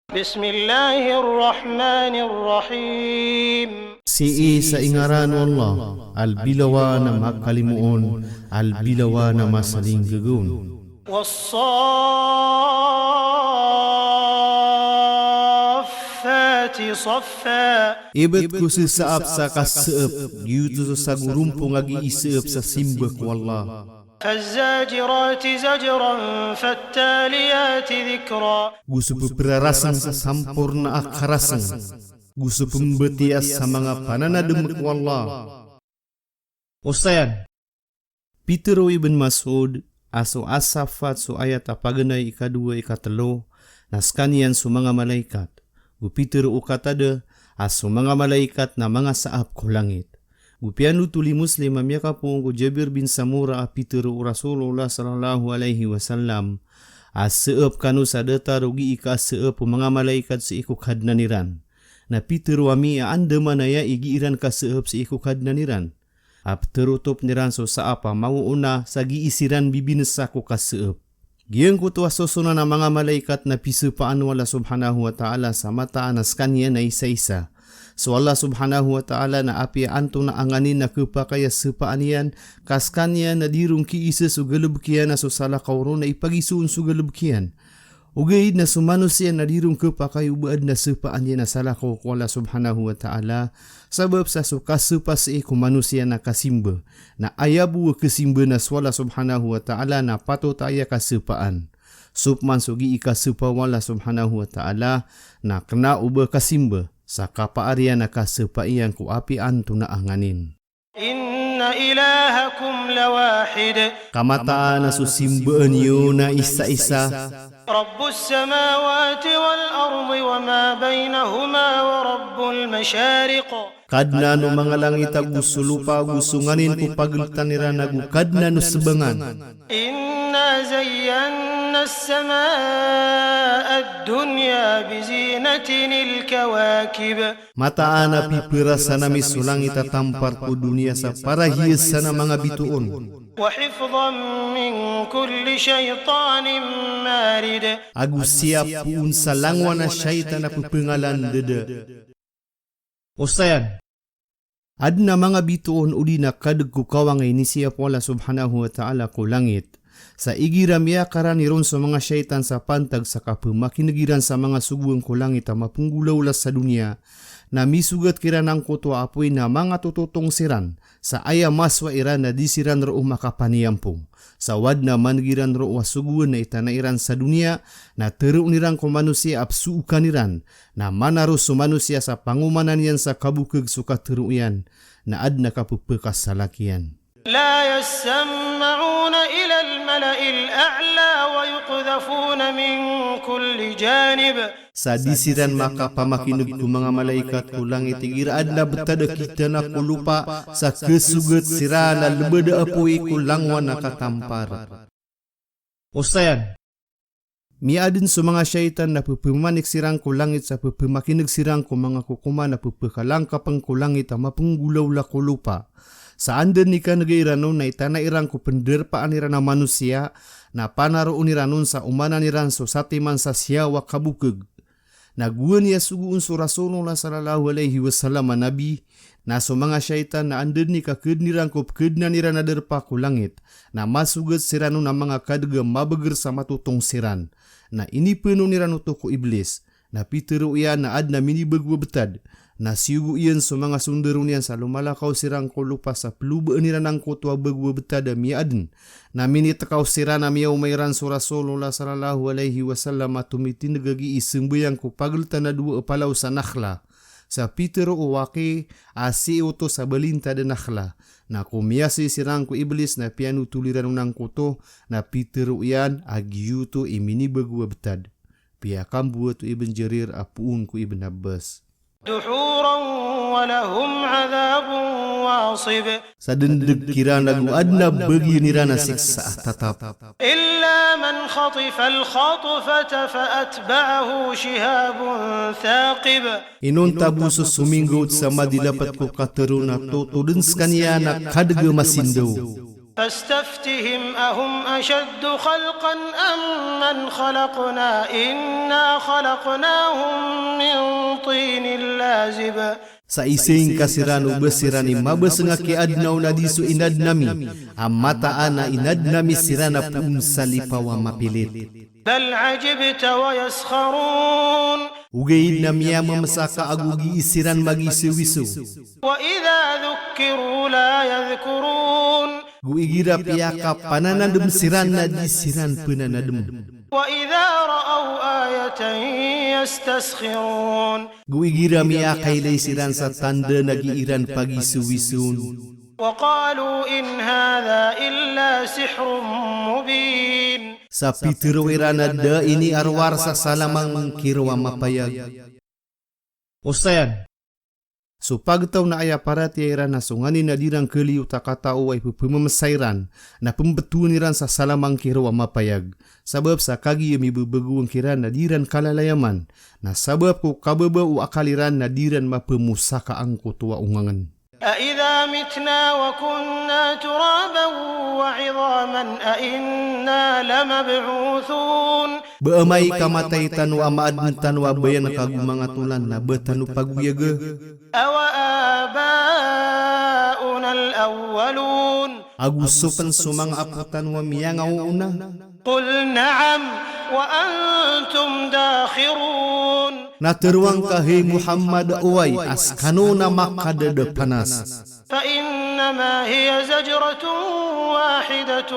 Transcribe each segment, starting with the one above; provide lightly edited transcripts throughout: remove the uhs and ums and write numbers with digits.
Bismillahirrahmanirrahim. Sa ingaran Allah, al-bilawa na makalimuon, al-bilawa na masaling gagun. Was-saffati saffa. Ibet ko saab sa kaseep, yuto sa gurumpong agi iseep sa simba ko Allah. فالزاجرات زجرا فالتاليات ذكرا. Gusto perarasan sa sampur na akarasan. Gusto pembetias sa mga pananadem ko Allah. Ustayan, Peter ibn Mas'ud, aso asafat so ayat apaganay ikadua ikatelo, naskanian so mga malaikat. Gu Peter ukatada, aso mga malaikat na mga saap ko langit. Gupianu tuli Muslim amyaka po ko Jabir bin Samura Peter Rasulullah sallallahu alaihi wasallam seep kanu sadeta rugi ika seep mga malaikat sa iku kadnaniran. Na Peter wami anda manaya igiiran ka seep sa iku kadnaniran. Terutop niran so sa apa mauuna sa giisiran bibinesa ko ka seep. Giyang kutuwa susuna na mga malaikat na pisupaan wala subhanahu wa ta'ala sa mata anas kanya na isa-isa. So Allah subhanahu wa ta'ala na api anto na anganin na kupakaya supaan yan, kaskan yan na dirong kiisa so galubkian na so sala kauro na ipagisuon so galubkian. Ugayid na so manusia na dirong kupakaya ubaad na supaan yan na sala ko Allah subhanahu wa ta'ala, sabab sa so kasupas ko manusia na kasimba, na ayabu kasimba na so Allah subhanahu wa ta'ala na patutaya kasupaan. Supman so gi ikasupa wala subhanahu wa ta'ala na kena uba kasimba. Sa kapaarian na kasupaian ko api anto na anganin. Inna ilahakum lawahid. Kamataan na susimbaan nyo na isa-isa. Rabbus samawati wal ardi wa ma bainahuma wa rabbul masyariq. Kadna no mga langit gusto lupa gusunganin ko pagltanira nagu kadna no sebangan. Inna zayyanna as-samaa ad-dunya bizinatin al-kawakib. Mataan na pipirasa na misulang itatampar ko dunia sa parahiyas na mga bituon. Wa hifdhan min kulli shaytanin marid. Agus siap pun sa langwa na syaitan na pupengalan dede. Ustayan, adna mga bituon uli na kadag ko kawangay ni siya po Allah subhanahu wa ta'ala ko langit. Sa igiram ya karaniron sa mga syaitan sa pantag sa kapumaki sa mga suguang ko langit ang mapunggulaulas sa dunia, na misugat kira ng kuto apoy na mga tututong siran, sa aya maswa iran na disiran ro makapaniyampo. Sa wad na mangiran ro wasuguan na itanairan sa dunia, na teru nirang ko manusia apsuukan niran, na manaro so manusia sa pangumanan yan sa kabukag suka teru yan, na ad na kapupekas sa lakian. La yasma'una ila al-mala'il a'la wa yuqdhafuna min kulli janib. Sa disiran maka pamakinig ko mga malaikat ko langit igiraad na betada kita na kulupa sa kesugat sira na lebeda apoy ko langwa na katampar. Ustayan, miadin sa mga syaitan na pupumanik sirang ko langit sa pupumakinig sirang ko mga kukuma na pupukalangkapang ko langit ang mapunggulaw la ko lupa. Sa anda ni ka nagairanon na itanairang ko penderpaan niran na manusia na panaroon niranon sa umanan niran so satiman sa siyawa kabukag. Naguan niya suguun so Rasulullah sallallahu alaihi wasallam nabi na so mga syaitan na anda ni ka kedniran ko kedna niran na derpa ko langit na masugat siranon na mga kadga mabager sa matutong siran na ini penuh niran uto ko iblis na pitero iyan na ad na minibagwa betad. Na siyugo iyan sa mga sundaron yan sa lumalakaw sirang ko lupa sa pelubaan nila ng kutwa bagwa betada miadin. Na minitakaw sira na miyaw mayran sa Rasulullah sallallahu alaihi wasallam at tumitinagagi isimbayang ko pagalta na dua palaw sa nakhla. Sa Peter o waki asi uto sa balinta de nakhla. Na kumiyasi sirang ko iblis na pianu tuliran ng kuto na Peter iyan agyuto iminibagwa betad. Piyakam buat Ibn Jarir apuun ko Ibn Abbas. Duhuran wa lahum adhabun wasib. Sa dendag kira naguad na bagi nira na siksa tatap. Illa man khatifa al-khatfata fa atba'ahu shihabun thaqib. Inon tabu sa suminggot sa madilapat ko katero na tutudens kanya na kadga masindaw. فاستفتهم أهم أشد خلقا أم من خلقنا إنا خلقناهم من طين لازب. Sa ising kasirano besirani mabesengaki adnaw na disu inadnami amata ana inadnami sirana pun salipawa mapilit. بل عجبت ويسخرون Ugaid na miya mamasaka agugi isiran magisiwiso. وإذا ذكروا لا يذكرون Guigira piyaka pananadem siran na di siran penanadem. وإذا رأوا آية يستسخرون Guigira miya kailay siran sa tanda nagiiran pagisuwisun. وقالوا إن هذا إلا سحر مبين. Sa pitirwira da ini arwar sa salamang kirwa mapayag. Ustayan. So pagtaw na aya para tiyera na sunganin na dirang kaliw takatao ay pupumamasayran na pembetuniran sa salamang kirwa mapayag. Sabab sa kagi yami bebeguang kiran na diran kalalayaman na sabab ko kababa o akaliran na diran mapemusaka ang kutua ungangan. أإذا متنا وكنا ترابا وعظاما أإنا لمبعوثون. Baamay kamataytan wa maaduntan wa bayan kagumangatulan na betanu paguyaga. أوآباؤنا الأولون. Agusupan sumang aputan wa miyangaw una. قل نعم وأنتم داخرون. Naturuang kahi Muhammad uway askano na makadada panas. فإنما هي زجرة واحدة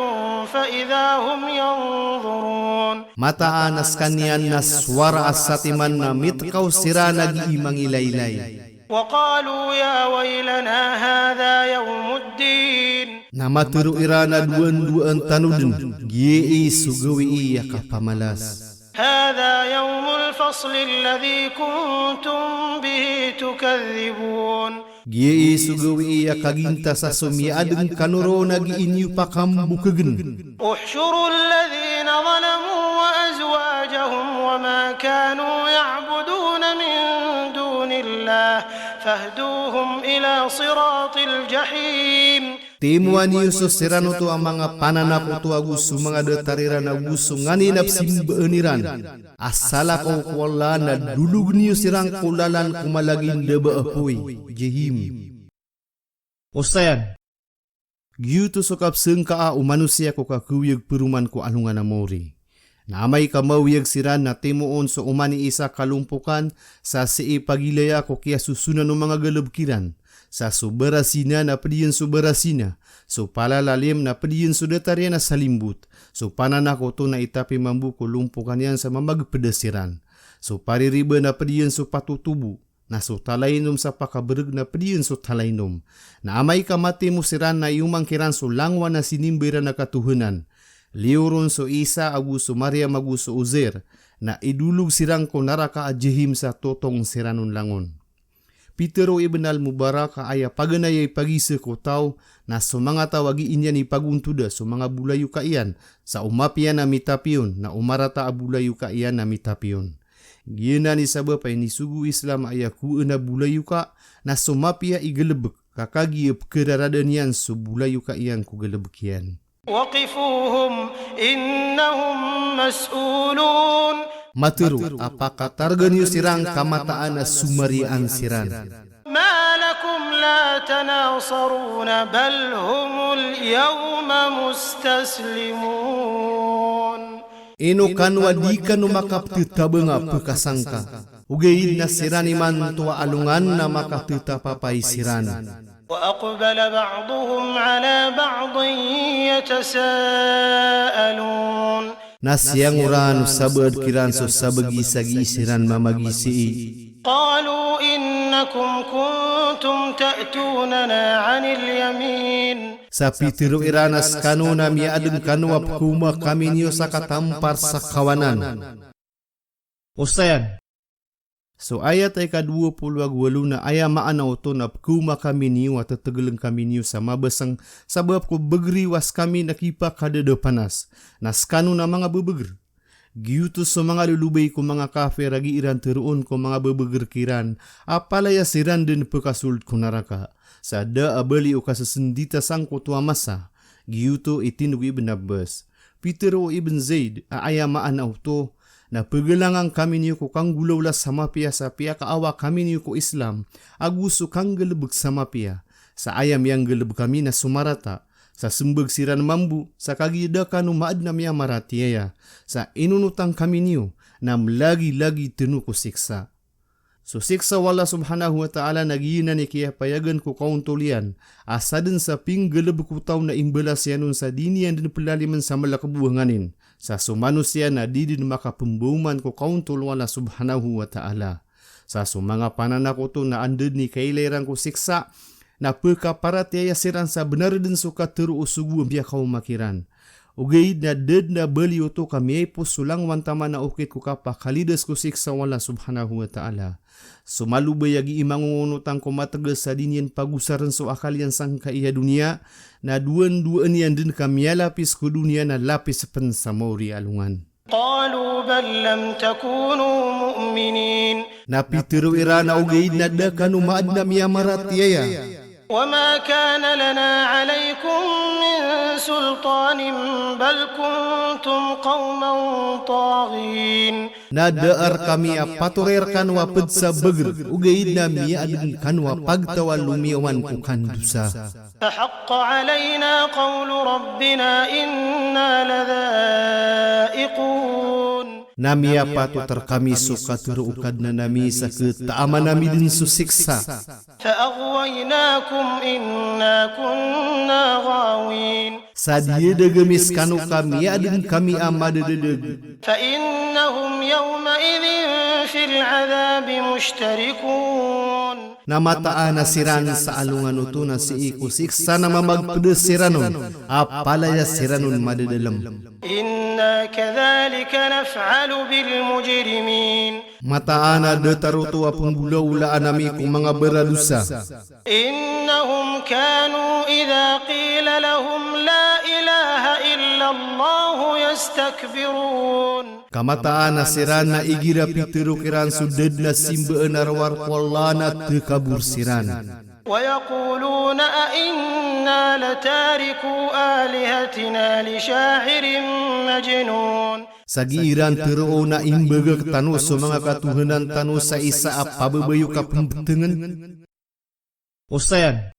فإذا هم ينظرون. Mataan askanyan na swara asatiman na mitkaw sira nag-iimang ilaylay. وقالوا يا ويلنا هذا يوم الدين. Na maturo irana duan-duan tanudin, giei sugawi iya kapamalas. هذا يوم الفصل الذي كنتم به تكذبون. Giei sugawi iya kaginta sa sumiadeng kanuro nag-iinyo pakambukagen. احشروا الذين ظلموا وأزواجهم وما كانوا يعبدون من دون الله فاهدوهم إلى صراط الجحيم. Timuan niyo sirano to ang mga pananako to aguso mga detarira na gusto ngani napsim beeniran. Asala ko wala na dulug niyo sirang kulalan kumalagin deba apoy. Jehim. Ustayan. Giyuto sokap sengka a manusia ko kakuyag peruman ko alungan na mori. Namay kamawiyag siran na timuon so umani isa kalumpukan sa pagilaya ko kaya susunan ng mga galabkiran. Sa subarasina na pediyan subarasina, so palalalim na pediyan sudatarya na salimbut, so pananako to na itapi mambuko lumpukan yan sa mamagpedasiran, so paririba na pediyan so patutubu, na so talainom sa pakabereg na pediyan so talainom, na amay kamati mo siran na iyumang kiran so langwa na sinimbira na katuhunan, liuron so isa aguso Maria maguso Uzer, na idulog sirang ko naraka ajihim sa totong siranon langon. Pitero ibn al-Mubarak aya paganayay pagisa ko tao na sumanga tawagi inya ni paguntuda so mga bulayu kaiyan sa umapian na mitapion na umarata abulayu kaiyan na mitapion. Giyana ni sabab ay ni sugu Islam aya kuuna bulayu ka na sumapia igelebek kakagiyap keraradan yan so bulayu kaiyan ku gelebek yan. وقفوهم إنهم مسؤولون. Maturu, apakah targanyo sirang kamataan na sumarian siran? ما لكم لا تناصرون بل هم اليوم مستسلمون. Ino kanwa di ka numakaptita nga pagkasangka. Ugayin na sirani man tuwa alungan na makaptita papay siran. وأقبل بعضهم على بعض يتساءلون. Nasyang uran sabad kiran so sabagi-sagi siran mamagisi. قالوا إنكم كنتم تأتوننا عن اليمين. Sa pitiro iranas kanuna miadeng kanwap kuma kami niyo sa katampar sa kawanan. Ustayan. So ayat ay ka-28 na aya maanaw to na kuma kami niyo at tatagaleng kami niyo sa mabasang sabab ko begriwas kami nakipa kadada panas. Naskano na mga bebegr. Giyutos sa mga lulubay ko mga kafe ragi iran teruon ko mga bebegr kiran apalaya siran din pekasult ko naraka. Sa da abali o kasasendita sang kutua masa. Giyuto itinugo Ibn Abbas. Pitero Ibn Zaid ayamaan auto na pegelangang kami niyo ko kang gulaw la sama pia sa pia kaawa kami niyo ko Islam aguso kang gelebeg sama pia sa ayam yang gelebeg kami na sumarata sa sembeg siran mambu sa kagida kanu maad na miya maratiaya sa inunutang kami niyo na lagi-lagi tenu ko siksa. So siksa wala subhanahu wa ta'ala nagiyina ni kaya payagan ko kaun tulian asadin sa pinggeleb ko tau na imbelas yanun sa dinian din pelaliman sa malakabuhanganin sa sumanusia na didin makapembuman ko kaun tulwala subhanahu wa ta'ala sa sumanga pananako to na anded ni kailerang ko siksa na pekaparatiaya siran sa benar din suka teru usugu biya kau makiran. Ugay na ded na beliau to kami po sulang wantama na ukit ko kapa kalidas ko siksa wala subhanahu wa ta'ala. Sumalubay agi imangungunutang ko matagas sa dinyan pagusaran so akalian sang kaiya dunia na duan-duan yan din kami lapis ko dunia na lapis pensamori alungan. قالوا بل لم تكونوا مؤمنين Napitiru irana ugay na da kanumaad na miya maratiaya. وما كان لنا عليكم من سلطان بل كنتم قوما طاغين Nadaar kami paturer kanwa pedsa beger ugay na miya adin kanwa pagtawa lumiawan ko kandusa. فحق علينا قول ربنا إنا لذائقون Namiya patuter kami suka teruukad na nami sa ketaaman nami din susiksa. فأغويناكم إنا كنا غاوين Sa diya degemis kanu kami adin kami amadedeg. فإنهم يومئذ في العذاب مشتركون Namataan na siran sa alungan uto na si iku siksa na mamagpedes siranon apalaya siranon madedalam. إنا كذلك نفعل بالمجرمين Mataan na detaruto apong bula-ulaan nami kung mga beradusa. إنهم كانوا إذا قيل لهم لا إله إلا الله يستكبرون Kamataan na siran na igira pitero kiran suded na simbaan arwar kwalla na tekabur siran. ويقولون أئنا لتاركو آلهتنا لشاعر مجنون Sa giiran tero na imbegek tanu so mga katuhanan tanu sa isa apababayo ka pembetengan. Osayan.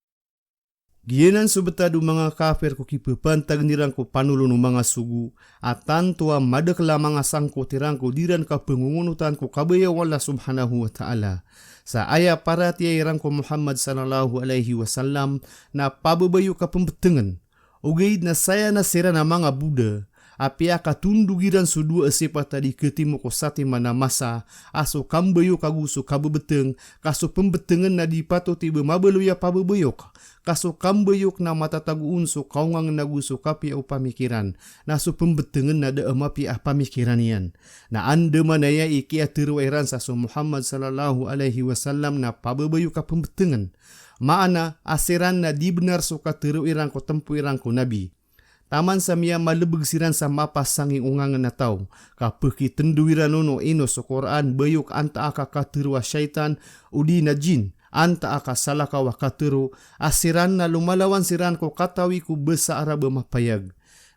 Giyanan subetadu mga kafir ko kipepantag nirang ko panulo no mga sugu atan tua madakla mga sangko tirang ko diran ka pengungunutan ko kabaya wala subhanahu wa ta'ala. Sa aya para tiyayran ko Muhammad sallallahu alaihi wasallam na pababayo ka pembetengan. Ugay na saya na sira na mga Buddha apia katundugiran sudua sepa tadi ketimo ko sati mana masa aso kambayo kaguso kabebeteng kaso pembetengan na dipato tiba mabeluya pababayok kaso kambayok na matataguun so kaungang naguso kapi au pamikiran na so pembetengan na da amapi pamikiran yan na ande manaya iki atiruairan sa so Muhammad sallallahu alaihi wasallam na pababayo ka pembetengan maana asiran na di benar so katiruairan ko tempuiran ko nabi. Taman sa miya malebeg siran sa mapas sanging ungangan na tao. Kapeki tenduiran no ino sa Quran bayok anta aka katirwa syaitan udi na jin. Anta aka salaka wa katiru asiran na lumalawan siran ko katawi ku besa araba mapayag.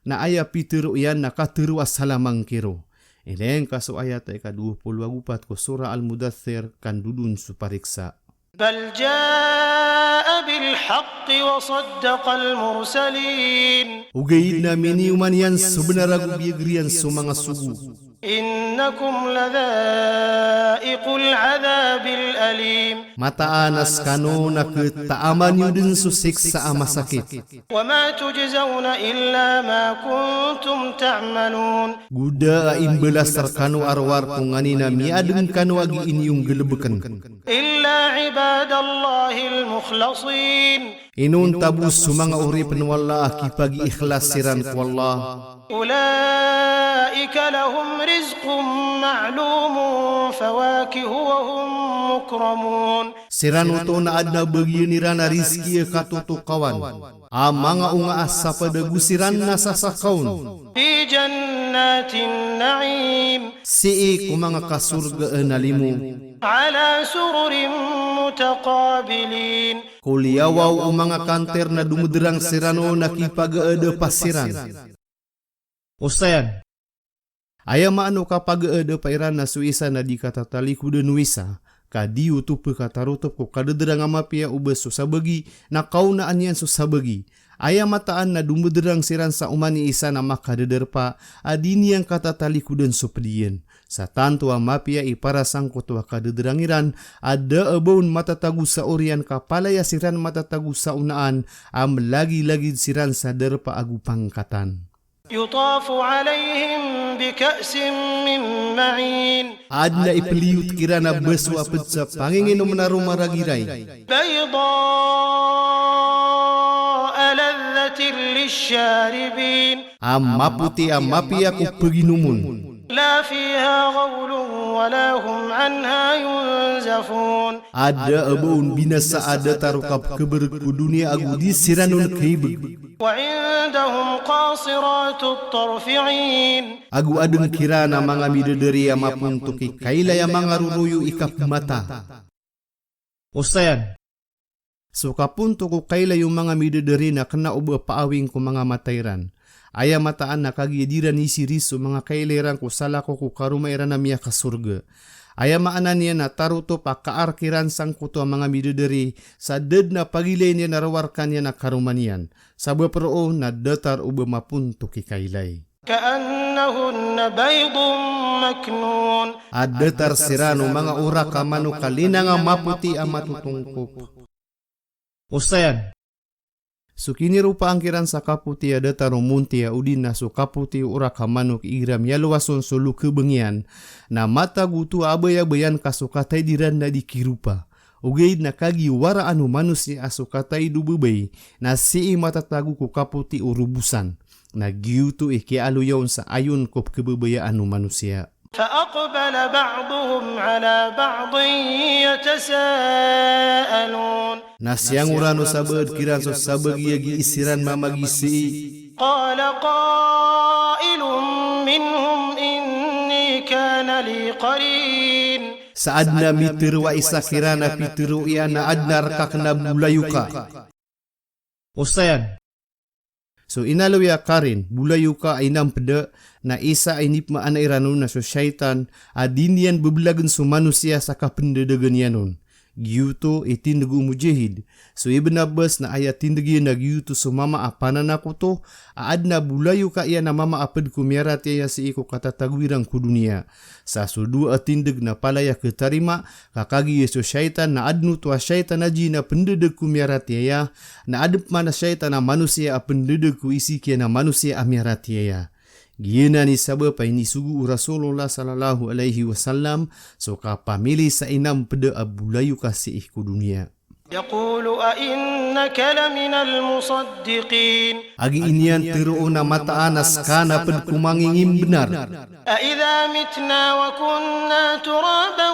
Na aya pitiru yan na katiru asalamang kiro. Ileng kaso ayat ay ka-24 ko surah Al-Mudaththir kan dudun supariksa. بل جاء بالحق وصدق المرسلين Ugay na miniuman yan sebenarnya biyagrian so mga sugu. إنكم لذائق العذاب الأليم Mataanas kano na ketaaman nyo din susik sa masakit. وما تجزون إلا ما كنتم تعملون Guda imbelas kano arwar kung anina miadeng kano agi inyong gelebekan. إلا عباد الله المخلصين Inun tabus sumanga urip wala kipagi ikhlas siran ko Allah. أولئك لهم رزق معلوم فواكه وهم مكرمون Sirano to na adna bagian nirana rizki katuto kawan. Amanga unga asa pada gusiran na sasakaun. في جنات النعيم Si kumanga kasurga nalimu. على سرر متقابلين Kuliawaw umanga kanter na dumudrang sirano na kipagaada pasiran. Usayan. Aya maano kapagaada pairan na suisa na di katataliku dan wisa. Kadiu tu pekatarutup ko kadederang amapia ubes susabagi na kaunaan yan susabagi. Aya mataan na dumudrang siran sa umani isa na makadederpa adini yang katataliku dan supedian. Sa tanto amapia ipara sangkot wa kadederangiran ada abaun matatagu sa orian kapalaya siran matatagu sa unaan am lagi-lagi siran sa derpa agu pangkatan. يطاف عليهم بكأس من معين Adna ipeliut kirana beswa petsa panginginom na rumaragiray. بيضاء لذة للشاربين Amaputi amapia ko paginumun. لا فيها غول ولا هم عنها ينزفون Ada abaun binasa ada tarukap keberku dunia agu di siranun keibeg. وعندهم قاصرات الطرف عين Agu adeng kirana mga midadari amapuntuki kailaya mga ruruyo ikap mata. Usayan. So kapunto ko kailayo mga midadari na kena uba paawing ko mga matairan. Aya mataan na kagidiran isi riso mga kaileran ko sala ko karumairan na miya kasurga. Aya maanan niya na taruto pa kaarkiran sang kuto ang mga midadari sa ded na pagilay niya narawarkan niya na karumanian. Sa bapro na datar uba mapunto kikailay. كأنهن بيض مكنون At datar sirano mga ura kamano kalina nga maputi ang matutungkop. Usayan. So kinirupa ang kiran sa kaputi a datar umunti a udin na so kaputi ura kamano iram yaluwason so lukebengyan na mata gutu abay-abayan kasukatay diran na dikirupa. Ugay na kagi wara anu manusia asukatay dububay na sii matatagu ko kaputi urubusan. Na giutu ikialuyaw sa ayon ko kebebayaan anu manusia. فأقبل بعضهم على بعض يتساءلون Na siyang urano sabad kiran so sabagi agi isiran mamagisi. قال قائل منهم إني كان لي قرين Sa adna mitiru wa isa kirana pitiru iya na adna rakak na bulayuka. Usayan. So inaluya karin, bulayuka ay nampeda na isa ay nipmaan na irano na so syaitan adinian bebelagan so manusia sa kapendedagan yanon. Giyuto itindagu mujahid. So ibenabas na ayat tindagi na giyuto so mama apanan ako to aad na bulayuka iya na mama apad kumiarat iya si iko katatagwirang ku dunia. Sa sudu atindag na palaya ketarima kakagi so syaitan na adnu to syaitan aji na pendedag kumiarat iya na adep mana syaitan na manusia pendedag ku isi kia na manusia amiarat iya. Giyana ni sabab ay nisugu Rasulullah sallallahu alaihi wasallam so kapamili sa inam peda abulayu kasih ku dunia. يقول أئنك لمن المصدقين Agi inian teruo na mataan askana ped kumangingim benar. أإذا متنا وكنا ترابا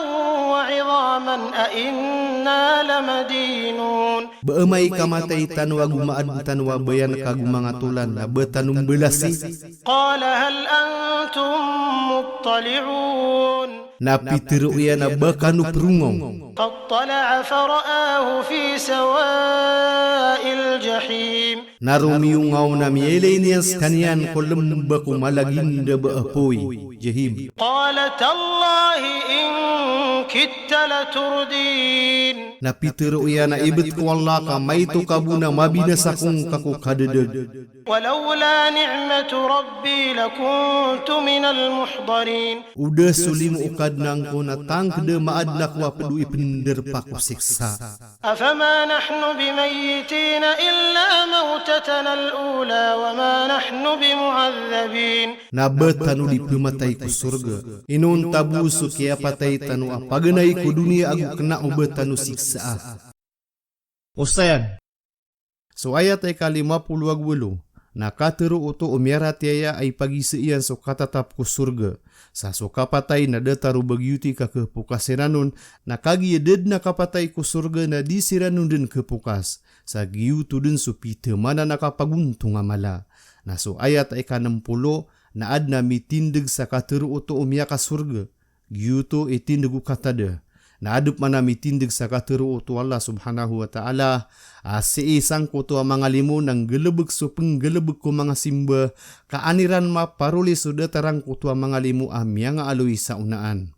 وعظاما أإنا لمدينون Baemay kamatay tanwa gumaan tanwa bayan kagumangatulan na betanum belasi. قال هل أنتم مطلعون Napitiru iya na bakanu perungong. فاطلع فرآه في سواء الجحيم Narumiyungaw na miyelay niyas kanyan ko lembaku malaginda baapoy. Jahim. قال تالله إن كدت لتردين Napitiru iya na ibet ko Allah ka may to kabuna mabinasakong kaku kadeded. ولولا نعمة ربي لكنت من المحضرين Udah sulim ukad nang ko na tangkde maadnak wa pedui pender paku siksa. أفما نحن بميتين إلا موتتنا الأولى وما نحن بمعذبين Na betanu di pematay ku surga. Inun tabu sukia patay tanu apaganay ku dunia agu kena ubetanu siksa. Usayan. So ayat ay ka 58. na katero uto umiara tiaya ay pagisian so katatap ku surga. Sa so kapatay na dataru bagyuti ka kepukasiranon na kagiyeded na kapatay ku surga na disiranon din kepukas. Sa giyuto din so pite mana nakapaguntung amala. Na so ayat ay ka-60 na adna mitindig sa katero uto umia ka surga. Giyuto itindig katada. Na adup mana mitindig sa katero uto Allah subhanahu wa ta'ala. Siisang ko to mga limo ng gelebeg so penggelebeg ko mga simba. Kaaniran maparuli so datarang ko to mga limo amya nga aloy sa unaan.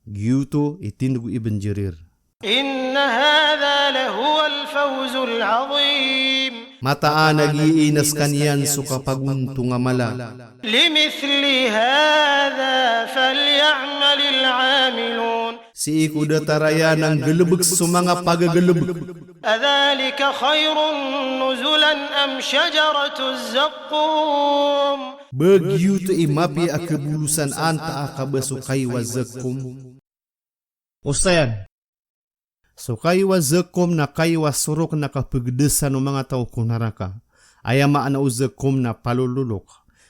Giyuto itindig Ibn Jarir. Inna hadha lahuwa al-fawzul azim. Mataan nagiinas kaniyan so kapaguntung amala. Limithli hadha falyamalil amilun. Si iku dataraya ng gelebeg so mga pagagelebeg. Adhalika khayrun nuzulan am shajaratu zaqqum. Begitu imapi akebulusan anta akabasukay wa zakum. Ustayan. So kaywa zakum na kaywa surok na kapagdesan ng mga tao kunaraka. Ayama ana zakum na palululok.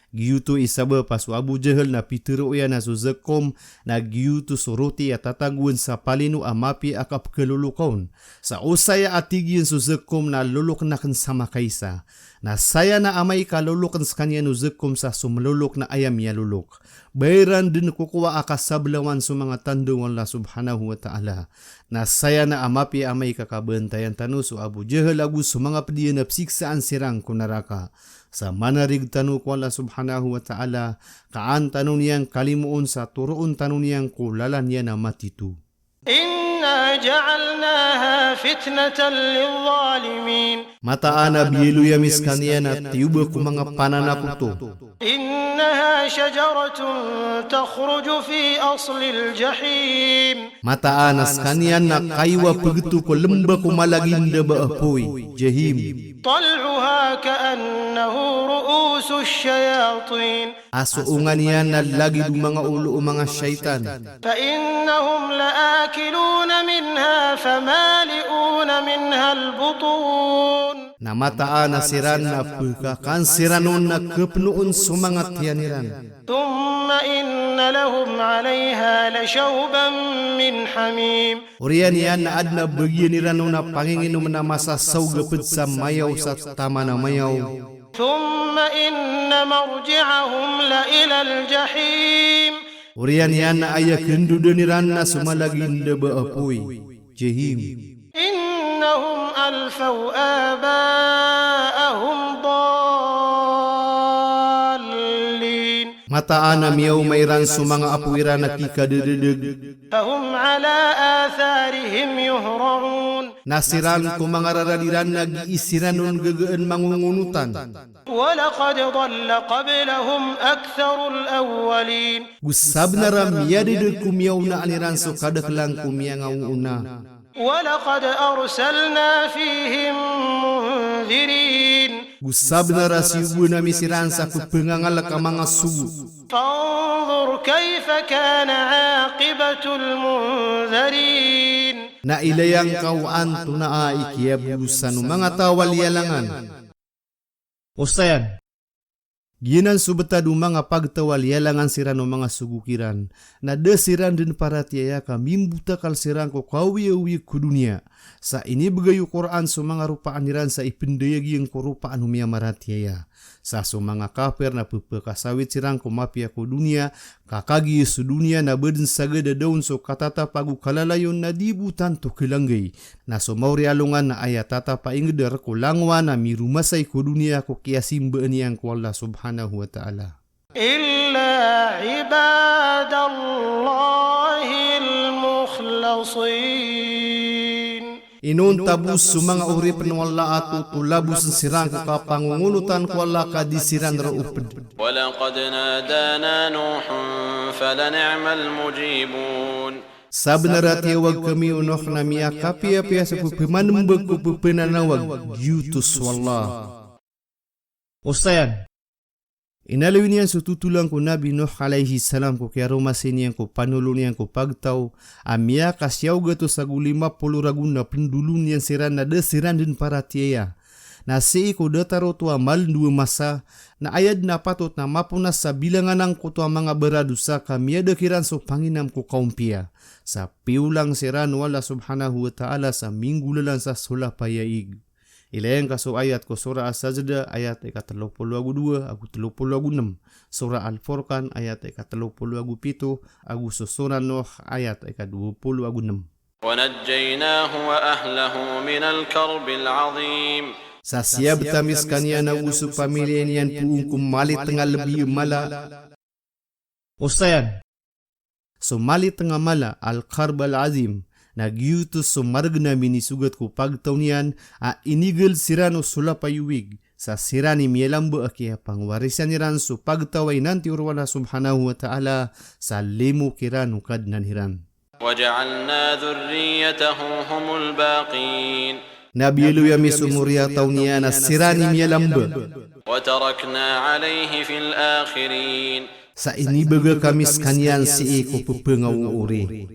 Giyuto isaba pasu Abu Jahal na pitiro ya na so zakum na giyuto suruti at tataguan sa palino amapi akap kelulukon. Sa usaya atigin so zakum na lulok na kan sama kaysa. Na saya na amay kalulukan sa kanya no zakum sa sumlulok na ayam ya lulok. Bayran din kukuha akasablawan sa mga tandong Allah subhanahu wa ta'ala. Na saya na amapi amay kakabantayan tanu so Abu Jahal agus sa mga pediyan na psiksaan sirang kunaraka. Sa manarig tanu ko Allah subhanahu wa ta'ala, kaan tanu niyang kalimuon sa turoon tanu niyang kulalan niya na matitu. Inna ja'alnaha fitnatan lil-zalimin. Mataan na biyelo yamis kaniya na tiyuba ko mga pananakuto. Innaha shajaratun takhruju fi aslil jahim. Mataan as kaniya na kaywa pagitu ko lemba ko malaginda ba apoy, jahim. طلعها كأنه رؤوس الشياطين. Asuungan niya na lagi mga ulo o mga syaitan. فإنهم لآكلون منها فمالئون منها البطون. Na mataan na siran na pagkakansiranon na kepnuon sumangat yaniran. ثم إن لهم عليها لشوبا من حميم. Urian yan na adna bagian nirano na panginginom na masasaw gapit sa mayaw sa tama na mayaw. ثم إن مرجعهم لإلى الجحيم. Urian yan na ayak hindudan na sumalagin na baapoy, jahim. إنهم ألفوا آباءهم ضالين. Mataan na miyaw mayran sumanga apuira na kikadededeg. فهم على آثارهم يهرعون. Nasiran ko mga raradiran nag-iisiranon gagaan mangungunutan. ولقد ضل قبلهم أكثر الأولين. Gusab na ramiyadedeg kumiyaw na aliran so kadaklang kumiyang una. ولقد أرسلنا فيهم منذرين. Gusab na rasibu na misiran sa kupengangal ka mga sugu. فانظر كيف كان عاقبة المنذرين. Na ilayang kawaan to na ikiyabusan ng mga tawal yalangan. Ustayan, ginan subetadu mga pagtawal yalangan siran ng mga sugukiran, na desiran din para tiaya ka mimbutakal siran ko kawiyawi ku dunia. Sa ini bagayu Quran so mga rupaan niran sa ipindayagi ang kurupaan humia maratiaya. Sa so mga kafir na pupakasawit sirang ko mapia ko dunia, kakagi su dunia na bedin sagada daun so katata pagu kalalayon na dibutan to kilanggay. Na so mauri alungan na ayatata paingder ko langwa na mirumasay ko dunia ko kiasimbaan niyang ko Allah subhanahu wa ta'ala. Illa ibadallahil mukhlasin. Inon tabus sumanga urip ng wala ato tulabus sirang kapangungunutan ko wala ka disiran rauped. Walaqad nadana Nuhun falan'amal mujibun. Sabnarat yawag kami unok na miya kapiya-piya sa pupimanambag ko pupinanawag yutus wallah. Ustayan, inalawin niyan sa tutulang ko Nabi Nuh alaihi salam ko kaya rumasin niyan ko panulun niyan ko pagtaw amya kasyaw gato sa 50 ragun na pendulun niyan siran na desiran din para tiya na siiko dataro tua mal dua masa na ayad na patut na mapunas sa bilangan ng kutua mga beradusa kami adakiran so panginam ko kaumpia sa piulang siran wala subhanahu wa ta'ala sa minggu lalan sa sula payaig. Ilayang kaso ayat ko surah As-Sajdah ayat 32 aku 36, surah Al-Furqan ayat 37 aku surah Nuh ayat 26. ونجيناه وأهله من الكرب العظيم. Sa siya betamis kaniya na usuk pamilya niyan puung kumali tengah lebih mala. Ustayan. So mali tengah mala al-karb al-azim. Nagyutos so margna minisugat ko pagtaunian a inigil sirano sulapayuwig. Sa sirani mielambo akia pangwarisan niran so pagtaway nanti urwala subhanahu wa ta'ala sa limo kirano kadnan hiran. وجعلنا ذريته هم الباقين. Nabi Yami sumuria taunia na sirani mielamba. وتركنا عليه في الآخرين. Sa inibaga kami skanian si iko pupengaw uri.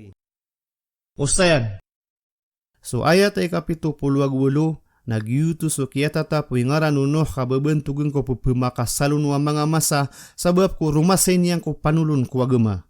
Ustayan. So ayat ay kapito 28 nagyutos so kiyatata puingaran unoh kababentugan ko pupemakasalun wa mga masa sabab ko rumasay niyang ko panulun ko agama.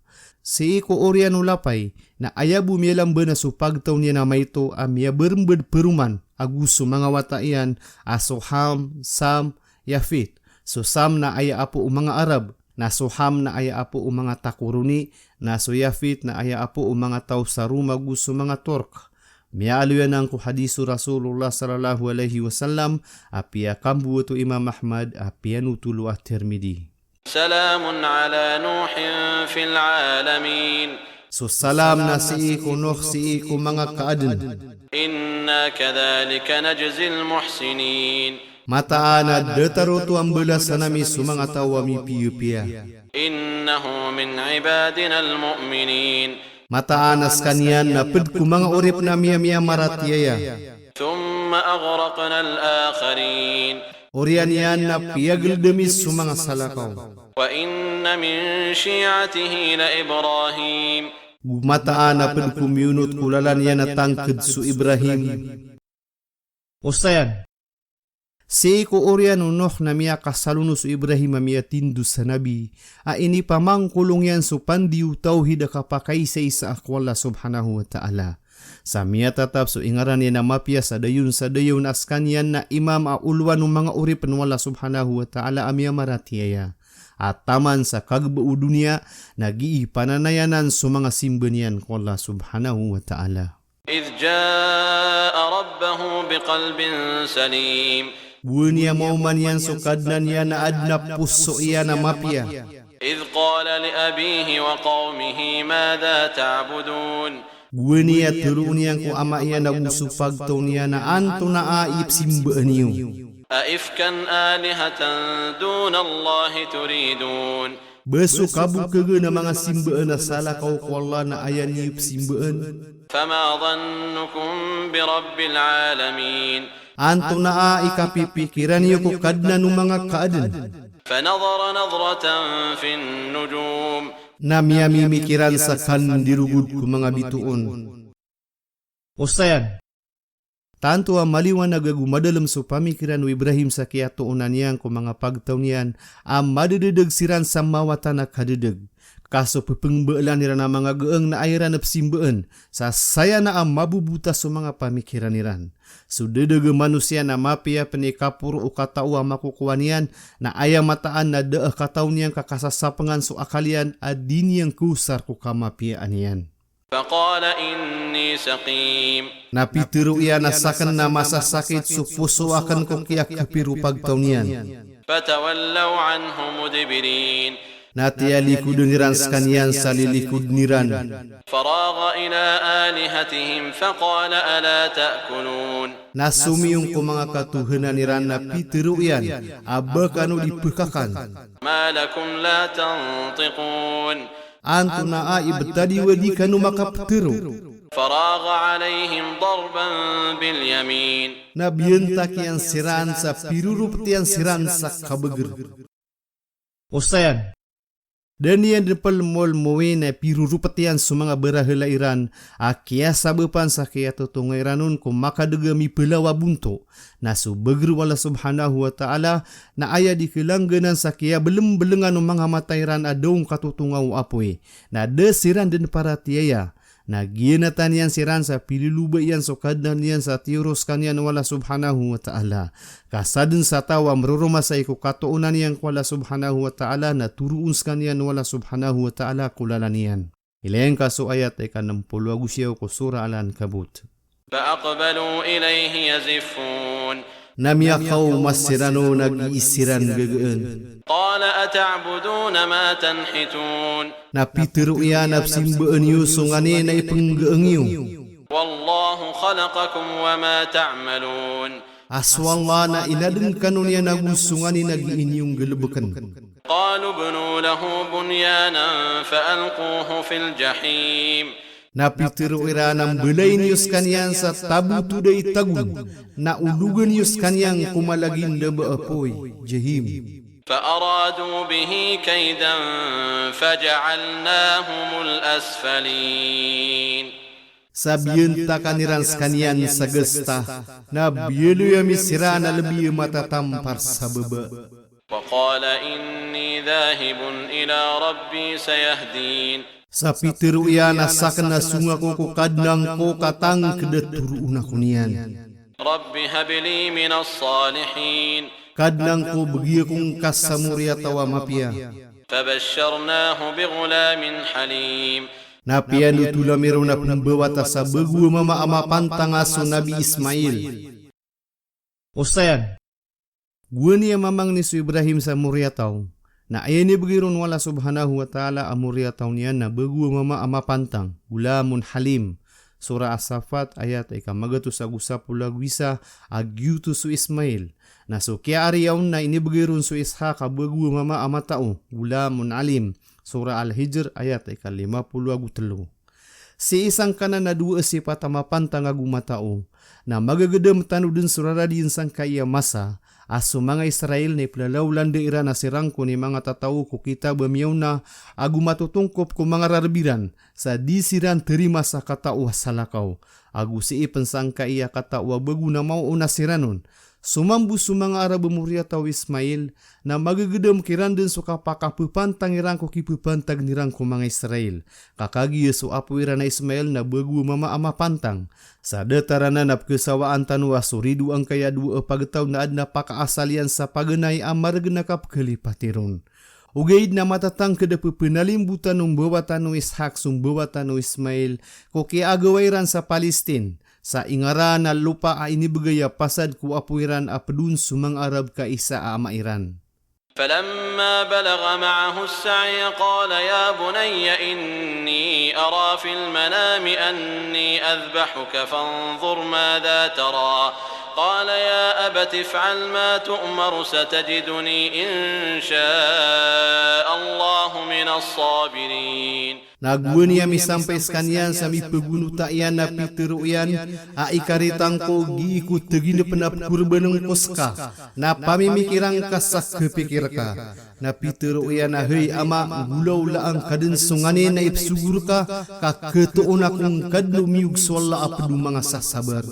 Si iko orian ulapay na ayabu mielamba na supagtaw niya na mayto amya berembed peruman aguso mga wataian aso Ham, Sam, Yafit. So Sam na aya apo mga Arab, na so Ham na aya apo mga Takuruni, na so Yafit na aya apo mga tao sa Roma gusto mga Turk. Mialo yan ang kuhadisu Rasulullah sallallahu alaihi wasallam apia kambu to Imam Ahmad apia nutulu at-Tirmidhi. سلام على نوح في العالمين. So salam na si iko Nuh si iko mga kaaden. إنا كذلك نجزي المحسنين. Mataana dataro tu ambela sanami sumanga tawami piupia. إنه من عبادنا المؤمنين. Mataana skanian na pedku mga urip na miya maratiaya. ثم أغرقنا الآخرين. Orian yan na piyagil demis sumanga salakaw. وإن من شيعته لإبراهيم. Gumataan na pedku miunut kulalan yan na tangked su Ibrahim. Ustayan. Si ko orian unoh na miya kasaluno su Ibrahim miya tindu sa nabi. A ini pamangkulong yan su pandiu tauhid kapakai sa isa akwala subhanahu wa ta'ala. Sa miya tatap so ingaran niya na mapya sa dayon askan yan na imam a ulwan ng mga urip wala subhanahu wa ta'ala amya maratiyaya. At taman sa kagbao dunia nagi pananayanan sa mga simben yan ko Allah subhanahu wa ta'ala. إذ جاء ربه بقلب سليم. Bunya mauman yan so kadnan yan na adna puso iya na mapya. إذ قال لأبيه وقومه ماذا تعبدون. Bunya turun yan ko ama iya na usupag taw niya na anto na aip simbaan niyo. أئفكا آلهة دون الله تريدون. Beso kabu kege na mga simbaan na sala kau ko Allah na ayan niyo simbaan. فما ظنكم برب العالمين. Anto na ikapipikiran niyo ko kadna ng mga kaaden. فنظر نظرة في النجوم. Na miyamimikiran sa kandirugud ko mga bituon. Ustayan. Tanto ang maliwan na gagumadalam sa pamikiran o Ibrahim sa kiyatuunan niyan ko mga pagtaw niyan ang madadagdag siran sa mawata na kadadag. Kaso pepengbeelan nila na mga geeng na ayran na psimbeen sa saya na ang mabubuta sa mga pamikiran niran. So dadaga manusia na mapia penikapur o katao ang makukuha niyan na aya mataan na daah katao niyan kakasasapangan so akalian at di niyang kusar ko kamapiaan niyan. فقال إني سقيم. Napitiro iya na sakan na masasakit so puso akan ko kiyak kapiru pagtaw niyan. فتولوا عنه مدبرين. Natiya likud niran skanian sa lilikod niran. فراغ إلى آلهتهم فقال ألا تأكلون. Nasumiyong ko mga katuhanan niran na pitiro iyan, aba kano dipekakan. ما لكم لا تنطقون. Anto na ibetadi wadi kano makaptiro. فراغ عليهم ضربا باليمين. Nabiyentak yang siran sa pirurup tiyan siran sa kabeger. Ustayan. Dan yang depel mol moe na piru rupetian sumanga berahala Iran akia sabepan sakia tutunga Iranun ko makadegami pelawa bunto nasu begru wala subhanahu wa ta'ala na aya di kelangganan sakia belum belengan umanga mata Iran adong katutungau apoe na desiran den para tiaya na giana tanian siran sa pililuba iyan so kadnan iyan sa tiurus kanyan wala subhanahu wa ta'ala. Kasadun sa tawa maruruma sa iku katuunan iyan wala subhanahu wa ta'ala na turuuns kanyan wala subhanahu wa ta'ala kulalan iyan. Ilayan kaso ayat ay kanampulu agusyaw ko sura Al-Ankabut. فأقبلوا إليه يزفون Namiyakaw masirano nag-iisiran gagaan. قال أتعبدون ما تنحتون Napitiro iyan apsimbaan yu sungani na ipanggaan yu. والله خلقكم وما تعملون Aswalla na inadeng kanon yan nagusungani nag-iinyong galabakan. قالوا ابنوا له بنيانا فألقوه في الجحيم Napitiro ira ng belay niyos kanyan sa tabu tuday tagun na ulugan niyos kanyang kumalagin laba apoy, jahim. فأرادوا به كيدا فجعلناهم الأسفلين Sabiyan ta kanirans kanyan sa gesta na biyelo yami sira na labi matatampar sa baba. وقال إني ذاهب إلى ربي سيهدين Sa pitiro iyan asakan na sunga ko kadnang ko katang kedeturuun ako niyan. رب هب لي من الصالحين Kadnang ko bagi akong kasamurya tawa mapia. فبشرناه بغلام حليم Napian utula meron na pembawata sa bagu mama ama pantang aso Nabi Ismail. Ustayan, gua niya mamang ni su Ibrahim sa murya tau. Na ayan ni bagirun wala subhanahu wa ta'ala amurya tau niyan na bagu mama ama pantang. Gulamun halim. Surah As-Safat ayat ika magatu sa gusapula gwisa agyutu su Ismail. Na so kaya ariyawn na inibagirun su Ishaq bagu mama ama tau. Gulamun alim. Surah Al-Hijr ayat ika 53. Si isang kanan na dua si patamapantang agumatao na magagedem tanudin suraradin sang kaya masa aso mga Israel ni plalawlan de ira na sirangko ni mga tatao ko kita bamiyaw na agumatutungkop ko mga rarbiran sa disiran terima sa katao salakaw agu si ipensang kaya katao bagu na mauna siranon. Sumambu sumanga Arab murya tau Ismail na magagedem kiran din so kapakapupantang irang ko kipupantag nirang ko mga Israel. Kakagi so apuira na Ismail na bagu mama ama pantang. Sa datarana na kesawaan tanwa suridu ang kaya dua pagtaw na adna pakaasalian sa paganay amar genakap kelipatiron. Ugaid na matatang kada penalimbutan ng bawatan no Ishak sum bawatan no Ismail ko kiagawairan sa Palestine. Sa ingara na lupa a inibagaya pasad ku apuiran apdun sumang Arab ka isa a mairan. فلما بلغ معه السعي قال يا بني إني أرى في المنام أني أذبحك فانظر ماذا ترى قال يا أبت افعل ما تؤمر ستجدني إن شاء الله من الصابرين. Naguan niya mi sampai sekanian sami pegunuta iyan na pitero iyan a ikaritang ko giikut tegina penap kurbanong koska na pamimikirang kasak kepikir ka na pitero iyan na hey ama gulaw laang kadin sungani na ipsugur ka kaketoon akong kadlo miug swalla apdu mga sasabar.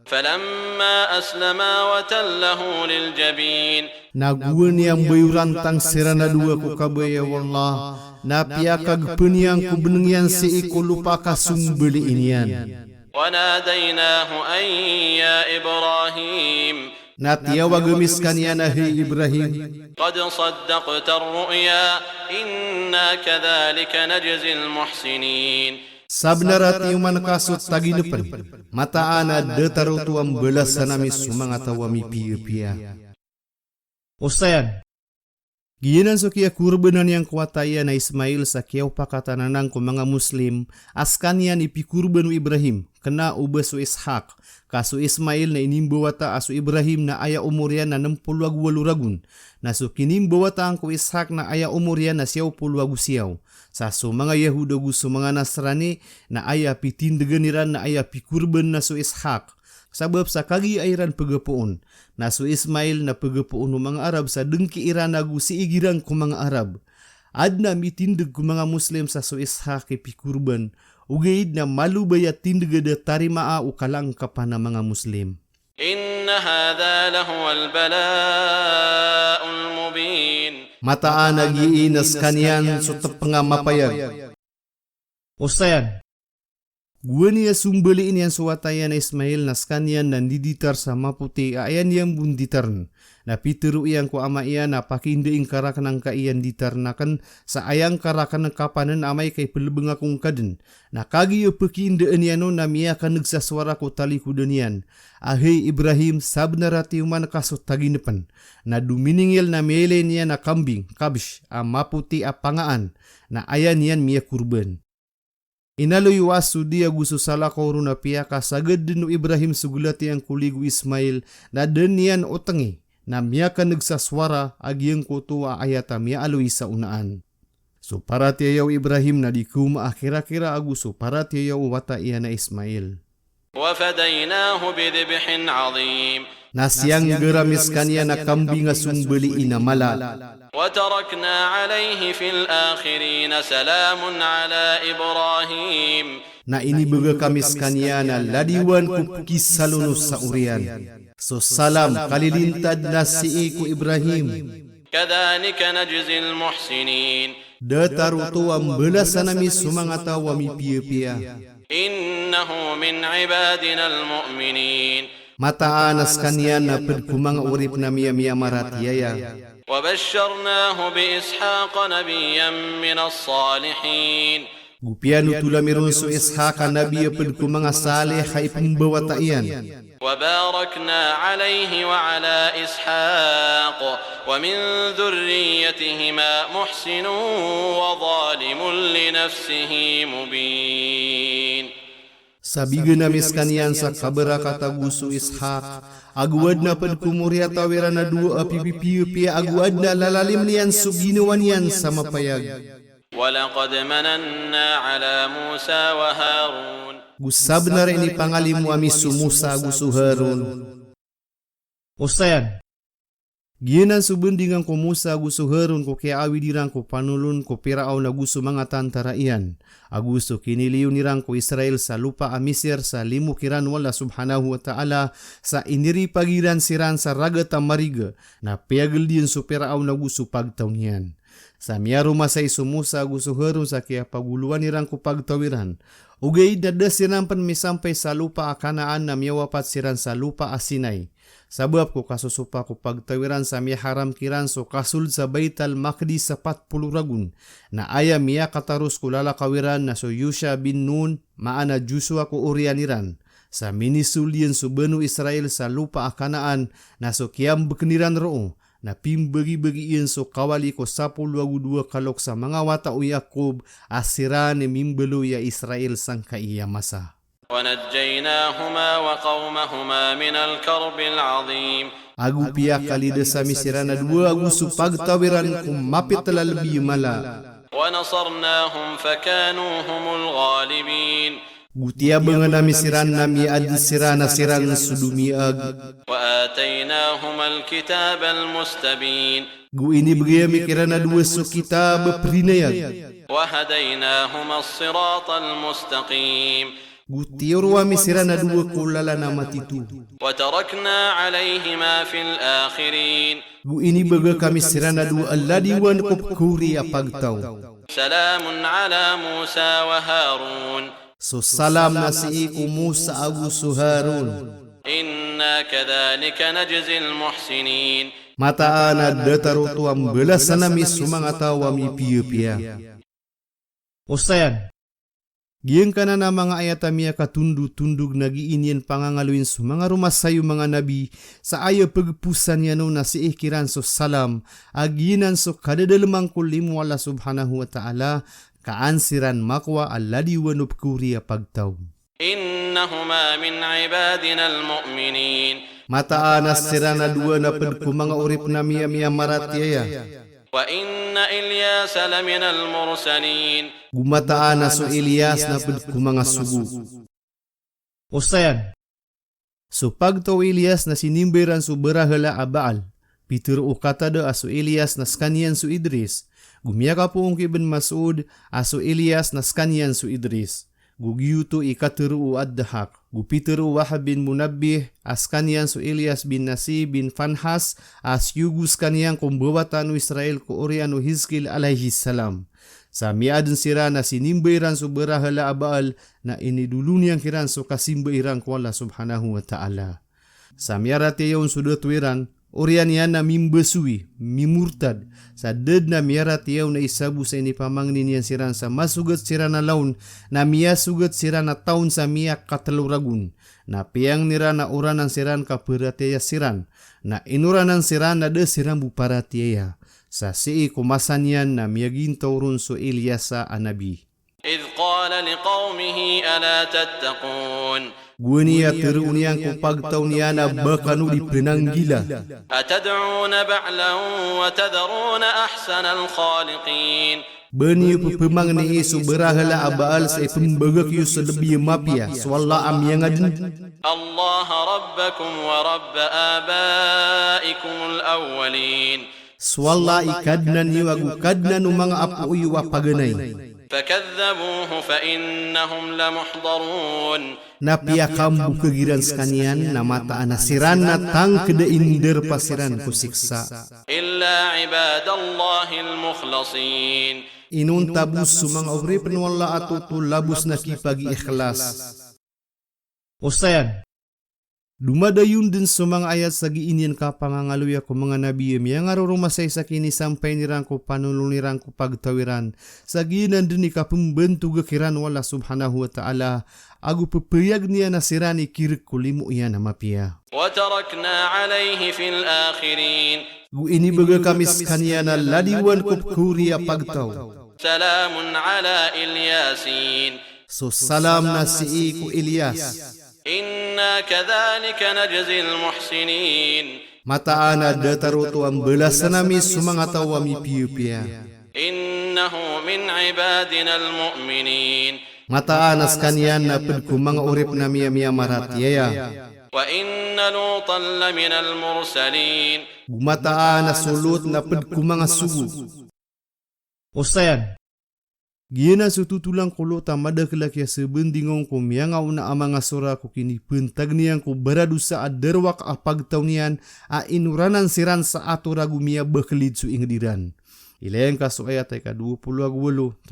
فلما أسلما وتله للجبين Naguan niyang bayuran tang sirana dua ko kabaya wallah na piyakag peniyang ko benengyan si iko lupa kasumbeli inian. وناديناه أن يا إبراهيم Na tiyawag gemiskan yan na hey Ibrahim. قد صدقت الرؤيا إنا كذلك نجزي المحسنين. Sabnarat yuman kasut taginepan. Mataana detarutuam belas sanami sumangatawa mi pia-pia. Ustayan. Giyanan so kia kurbanan yang kuataya na Ismail sa kiyaw pakatananang ko mga Muslim askan yan ipikurban Ibrahim kena uba so Ishak kaso Ismail na inimbawata aso Ibrahim na aya umuryan na 68 ragun na so kinimbawata ang ko Ishak na aya umuryan na 70 siyaw sa so mga Yahudo gusto mga Nasrani na aya pitindeganiran na aya pikurban na so Ishak. Sabab sa kagi airan pagapuon na so Ismail na pagapuon ng mga Arab sa dengki iran nagu si igirang ko mga Arab. Adna mitindeg ku mga Muslim sa so Ishak ipikurban, ugaid na malu bayat tindegada tarimaa o kalangkapan ng mga Muslim. إن هذا لهو البلاء المبين. Mataan nagiinas kanyan so tapanga mapayag. Ustayan, gua niya sumbaliin yan suwatayan na Ismail nas kanyan na niditar sa maputi ayan yang bunditarn. Na pitiru iyang ko ama iyan na pakindaing karakan ang kaiyan ditarnakan sa ayang karakan ng kapanan amay kay pelebeng akong kaden. Na kagiyo pakindaan yan na miyakan nagsaswara ko tali kudanian. Ahay Ibrahim sabnarati uman kasot taginipan. Na duminingil na mele niya na kambing, kabish, maputi a pangaan. Na ayan yan miya kurban. Inaloy wasu dia gusto sala koro na piyaka sagad din no Ibrahim sugulati ang kuligu Ismail na denian otangi na miyaka nagsaswara agyang kutuwa ayata miya aloy sa unaan. So para tiyaw Ibrahim na di kuma akira-kira aguso para tiyaw wata iya na Ismail. وفديناه بذبح عظيم. Nasyang geramis kanya na kambing sumbali inamala. وتركنا عليه في الآخرين سلام على إبراهيم. Na inibaga kamis kanya na ladiwan ko kisalunus sa urian. So salam kalilintad na si Iku Ibrahim. كذلك نجزي المحسنين. Dataruto ang belasan nami sumangata wami piya-piya. إنه من عبادنا المؤمنين. Mataanas kanya na pagkumang urip na miya-miya maratiyaya. وبشرناه بإسحاق نبيا من الصالحين. Gupiano tulamirun so Ishak nabi pagkumang salih ay pambawataian. وباركنا عليه وعلى إسحاق ومن ذريتهما محسن وظالم لنفسه مبين. Sabiga namis kanyan sa kabarakata gusto Ishak, aguad na pagkumurya tawira na duwa apipipipi, aguad na lalalim niyan so ginawan yan sa mapayag. ولقد مننا على موسى وهارون. Gusab na rin ipangalim mo amis sumusa gusto Harun. Ustayan, ginan subundingan ko Musa gusto Harun ko kaya awidirang ko panulun ko piraaw na gusto mga tantaraian. Agusto kiniliw nirang ko Israel sa lupa amisir sa limukiran wala subhanahu wa ta'ala sa iniripagiran siran sa ragat mariga na piagal din so piraaw na gusto pagtaunian. Sa miyaruma sa isumusa gusto Harun sa kaya paguluan nirang ko pagtawiran. Ugay dada sirampan misampay sa lupa akanaan na miyawapat siran sa lupa asinay. Sabab ko kasusupa ko pagtawiran sa miharam kiran so kasul sa Baital Maqdis sa 40 ragun. Na aya miya katarus ko lalakawiran na so Yusha bin Nun maana Joshua ko urianiran. Sa minisulyan so benu Israel sa lupa akanaan na so kiyam bekeniran roo. Na pimbagi-bagiin so kawali ko 12 kalok sa mga wata o Yakob asira ni mimbelo ya Israel sang kaiyamasa. ونجيناهما وقومهما من الكرب العظيم. Agu piya kalida sa misirana dua aguso pagtawiran kung mapit talalabi mala. ونصرناهم فكانوا هم الغالبين. Gutia bangan na misiran na miad sirana sirang sudumiag. وآتيناهما الكتاب المستبين. Gu ini bagaya mikiran na dua so kitab prinayag. وهديناهما الصراط المستقيم. Gutiorwa misiran na dua kulala na matitu. وتركنا عليهما في الآخرين. Gu ini baga kami sirana dua aladiwan kupkuri apagtaw. سلام على موسى وهارون. So salam na si Iku Musa aguso Harun. إنا كذلك نجزي المحسنين. Mataan na dataruto ang belasan na misumangata wami piya-piya. Ustayan, giyang ka na mga ayatamiya katundu-tundug nagiinyan pangangaluin sa mga rumasayo mga nabi sa aya pagpusan yan na si ikiran so salam aginan so kadadalamang kulimu Allah subhanahu wa ta'ala kaansiran makwa aladi wanup kuriya pagtaw. إنهما من عبادنا المؤمنين. Mataanas sirana dua na padku mga urip na miya-miya maratiyaya. وإن إلياس لمن المرسلين. Gumataanas so Elias na padku mga sugu. Ustayan, so pagtaw Elias na sinimbiran so berahala abaal, Peter kata de asu Elias naskanian su Idris. Gumia kapuong Ibn Mas'ud asu Elias naskanian su Idris. Gugiutu ikaturu ad-Dahak. Gupiteru Wahab bin Munabbih askanian su Elias bin Nasib bin Fanhas as yugus kanian kumbawatan Israel ku Orianu Hizkil alaihi salam. Samiadun sirana sinimbiran su berahala abal na ini dulu yang kiran su kasimbiran ku Allah subhanahu wa ta'ala. Samiarate yaun sudah tuiran Orian yana mimbesui, mimurtad, sa ded na miara tiyaw na isabu sa ini pamangnin yan siran sa masugat sirana laun, na miya sugat sirana taon sa miya kataluragun, na piyang nira na uranan siran kapirateya siran, na inuranan siran na de siran buparatiya, sa sii kumasan yan na miya gintawrun so Ilyasa anabi. إذ قال لقومه ألا تتقون Gunia teruniang ko pagtaw niya na bakanu di penanggila. أتدعون بعلا وتذرون أحسن الخالقين Beni pemang ni isu berahala abaal sa pembagak yu lebih mapia swalla am yang adin. الله ربكم ورب آبائكم الأولين Swalla ikadnan yu agu kadnan umang apu yu apaganay. فكذبوه فإنهم لمحضرون Napia kambu kegiran sekanian na mata anasiran na tang kede inder pasiran kusiksa. إلا عباد الله المخلصين Inun tabus sumang awri penwala atutu labus naki pagi ikhlas. Usayan. Dumadayun din sumang ayat sagi inian kapangangaluya ko mga nabi yang aruruma sa isa kini sampai nirang ko panulunirang ko pagtawiran. Sagi nandun ikapembentu gekiran wala subhanahu wa ta'ala. Agu pepayag niya nasirani kirik kulimu iya na mapia. وتركنا عليه في الآخرين Gu ini baga kami skania na ladiwan ko kuriya pagtaw. سلام على الياسين So salam na si iku Ilyas. إنا كذلك نجزي المحسنين Mataana dataruto ang belasan nami sumangataw wami piupia. إنه من عبادنا المؤمنين Mataanas kanyan na pedku mga urip na miya maratiya. وإن لوطا لمن المرسلين Gumataanas sulut na pedku mga sugu. Usayan. Gina sututulang kulo tamada kelakya sebendingong ko miyangaw na amang asura ko kini pentag niyang ko beradu sa aderwak apagtaw niyan a inuranan siran sa aturagu miya bekelid su ingdiran. Ilayang kaso ayat ay ka 28, 32,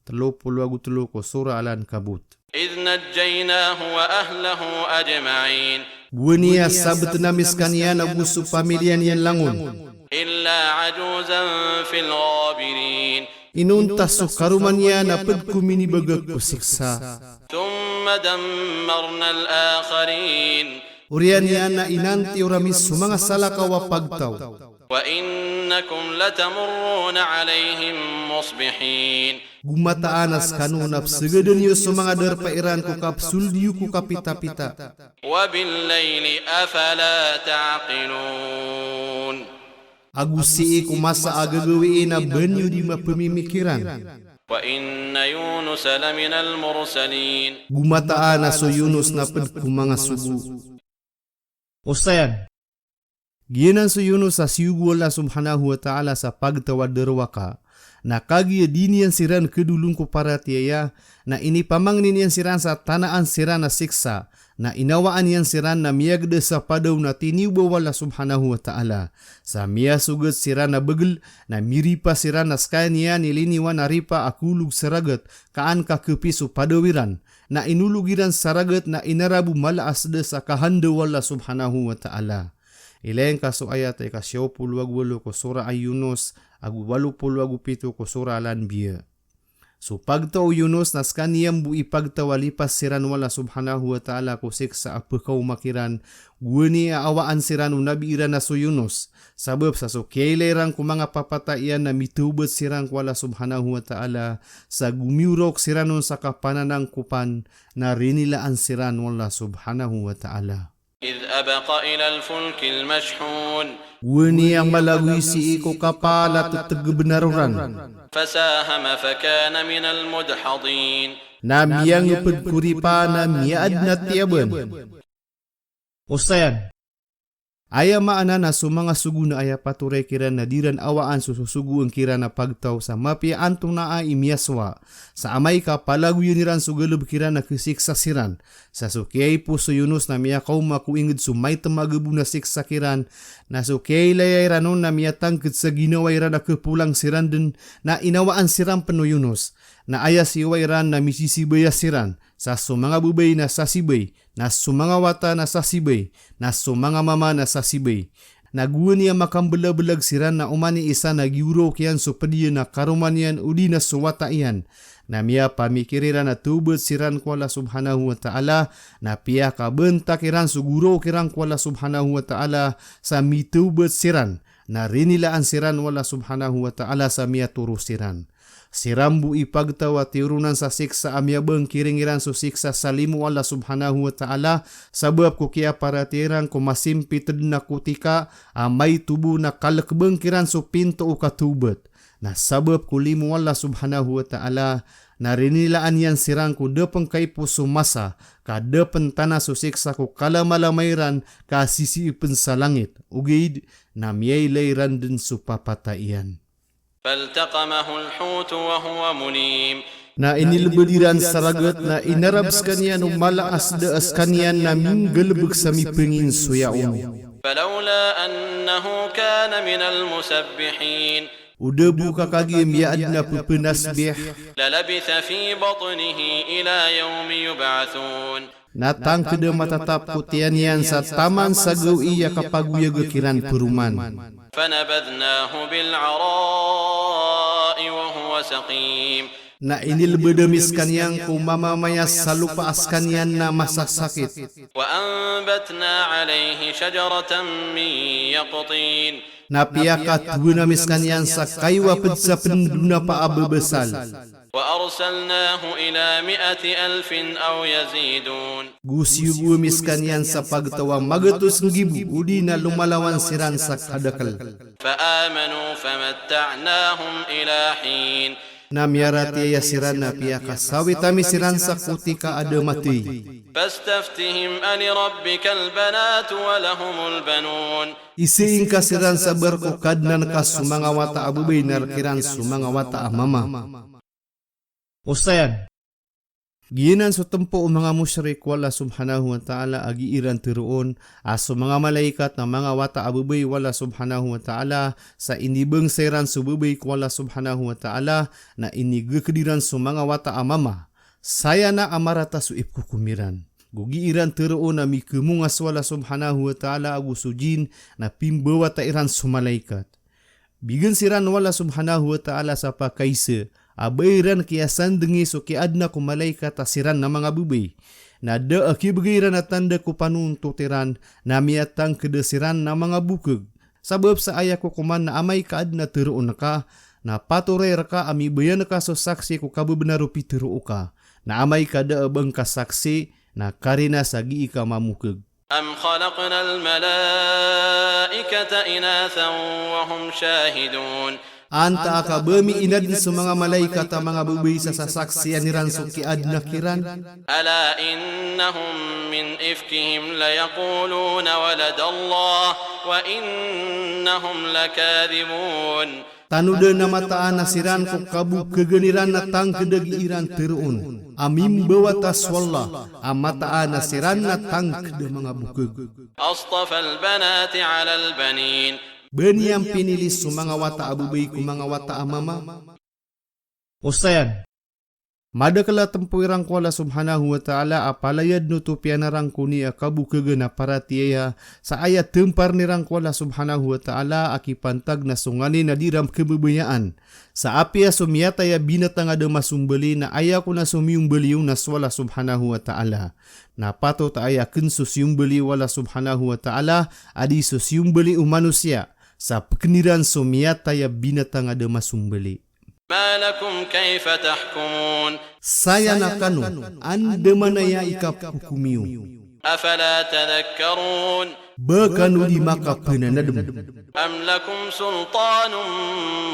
33 ko sura alan kabut. إذ نجيناه وأهله أجمعين Gunia sabat namis kanian abusu pamilyan yan langon. إلا عجوزا في الغابرين Inuntas so karuman niya na pedkumini bagag kusiksa. ثم دمرنا الآخرين Urian niya na inanti uramis sumanga salakawa pagtaw. وإنكم لتمرون عليهم مصبحين Gumataanas kanunap segadan yu sumanga darpairan ku kapsul diyu ku kapita-pita. وبالليل أفلا تعقلون Agusi ku masa agagawiin na banyo di mapamimikiran. وإن يونس لمن المرسلين Gumataanas so Yunus na pedku mga sugu. Usayan. Ginan so Yunus sa siyugu Allah subhanahu wa ta'ala sa pagtawad derwaka. Na kagi dinian siran kedulung ko para tiaya. Na ini pamangnin yan siran sa tanaan siran na siksa. Na inawaan yan siran na miyagda sa padaw na tiniubaw wala subhanahu wa ta'ala. Sa miya sugat siran na begel na miripa siran na skaya niya niliniwan na ripa akulug saragat kaan kakepiso padawiran. Na inulugiran saragat na inarabu malaasda sa kahanda wala subhanahu wa ta'ala. Ilayang kaso ayat ay kasyaw pulwag-walo ko sura ay Yunus agu 87 ko sura Al-Anbiya. So pagtaw Yunus nas kaniyam bu ipagtawalipas siran wala subhanahu wa ta'ala ko siksa apakaw makiran guni awaan siran nabi iran na so Yunus sabab sa so kailerang ko mga papataian na mitubat siran wala subhanahu wa ta'ala sa gumiurok siranon sa kapananang kupan na rinilaan siran wala subhanahu wa ta'ala. إذ أبق إلى الفلك المشحون Wani ang malawi si iko kapala at tagbenaruran. فساهم فكان من المدحضين Na miyang pagkuripa na miyaad na tiyaban. Usayan. Aya maana na sumanga sugu na aya paturay kiran na diran awaan sususugu ang kiran na pagtaw sa mapia antong naa imiaswa. Sa amay ka palaguyo niran sugalub kiran na kisiksa siran. Sa sukiyay puso Yunus na miya kaum makuingid sumay tamagabu na siksa kiran. Na sukiyay layay ranon na miya tangkid sa ginaway ran na kepulang siran din na inawaan siran pano Yunus. Na aya siway ran na misisibaya siran. Sa sumanga bubay na sasibay, na sumanga wata na sasibay, na sumanga mama na sasibay. Naguan niya makambelabelag siran na umani isa nagiuro kiyan supadiya na karumanian udi na suwata iyan. Na miya pamikiriran na tubot siran ko Allah subhanahu wa ta'ala, na piya kabenta kiran suguro kiran ko Allah subhanahu wa ta'ala sa mitubot siran, na rinilaan siran wala subhanahu wa ta'ala sa miya turu siran. Sirambu ipagtawa tiurunan sa siksa amyabang kiringiran so siksa salimu Allah subhanahu wa ta'ala sabab ko kaya para tirang ko masimpitid na kutika amay tubo na kalakbang kiran so pinto o katubat. Na sabab ko limu Allah subhanahu wa ta'ala na rinilaan yan sirang ko depeng kay puso masa ka depen tanah so siksa ko kalamalamairan ka sisiipin sa langit. Ugid na miyay layran din so papatayan. فالتقمه الحوت وهو مليم Na inilbediran saragat na inarabs kanyan umalaas daas kanyan na minggalbag sa mipingin suyaon. فلولا أنه كان من المسبحين Uda buka kagi miyaad na pupunasbih. للبث في بطنه إلى يوم يبعثون Natang kada matatap kutian yan sa taman sagaw iya kapaguya gakiran peruman. فنبذناه بالعراء وهو سقيم Na inilbedemis kanyang kumamamaya sa lupaas kanyan na masasakit. وأنبتنا عليه شجرة من يقطين Napiyakat gunamis kanyan sa kaywapad sa penduna paababasal. وأرسلناه إلى 100,000 أو يزيدون Gusiubumis kanyan sa pagtawa magatus ngibu udi na lumalawan siran sa kadakal. فآمنوا فمتعناهم إلى حين Namyarati ya siran na piyaka sawitami siran sa kutika ada mati. فاستفتهم ألربك البنات ولهم البنون Isiing kasiran sa berkukad na nakasumanga wata abubay narkiran sumanga wata amama. Ustayan, ginan so tempo o mga musyrik wala subhanahu wa ta'ala agi iran tiruon aso mga malaikat na mga wata abubay wala subhanahu wa ta'ala sa inibang seran sububay wala subhanahu wa ta'ala na inigakadiran so mga wata amama. Saya na amarata so ipkukumiran. Gugi iran tiruon na mikumungas wala subhanahu wa ta'ala agusujin na pimbawa ta iran so malaikat. Bigan siran wala subhanahu wa ta'ala sa pakaisa. Abayran kiasan dengi so kiadna ko malaikat asiran na mga bubay. Na da akibagiran na tanda ko panuntutiran na miyatang kedesiran na mga bukag. Sabab sa aya ko kuman na amay kaadna tiruon ka, na paturay ka amibayan ka so saksi ko kababenarupi tiruo ka. Na amay kada abang kasaksi na karina sa gii ka mamukag. أم خلقنا الملائكة إناثا وهم شاهدون Anta ka bami inad sa mga malaikat ang mga bubay sa sasaksiyan niran so kiadna kiran. ألا إنهم من إفكهم ليقولون ولد الله وإنهم لكاذبون Tanuda na mataan na siran ko kabu kegeniran na tang kedagiiran tiruon. Amim bawa taswalla amataan na siran na tang keda mga bukag. أصطفى البنات على البنين Bani ang pinilis sa mga wata abubay ko mga wata amama. Ustayan, madakala tempuirang ko Allah subhanahu wa ta'ala apalayad no to pianarang ko ni akabu kegana para tiya sa ayat tempar nirang ko Allah subhanahu wa ta'ala akipantag na sungani na diram kebebayaan. Sa apia sumiyata ya binatang ada masumbali na aya ko na sumiyumbali yung naswala subhanahu wa ta'ala. Na pato ta aya ken susyumbali wala subhanahu wa ta'ala adi susyumbali manusia. Sa pekeniran sumiyata ya binatang ada masumbali. ما لكم كيف تحكمون Saya na kanon, anda manaya ikaphukumiyo. أفلا تذكرون Bakanu di maka penanadem. أم لكم سلطان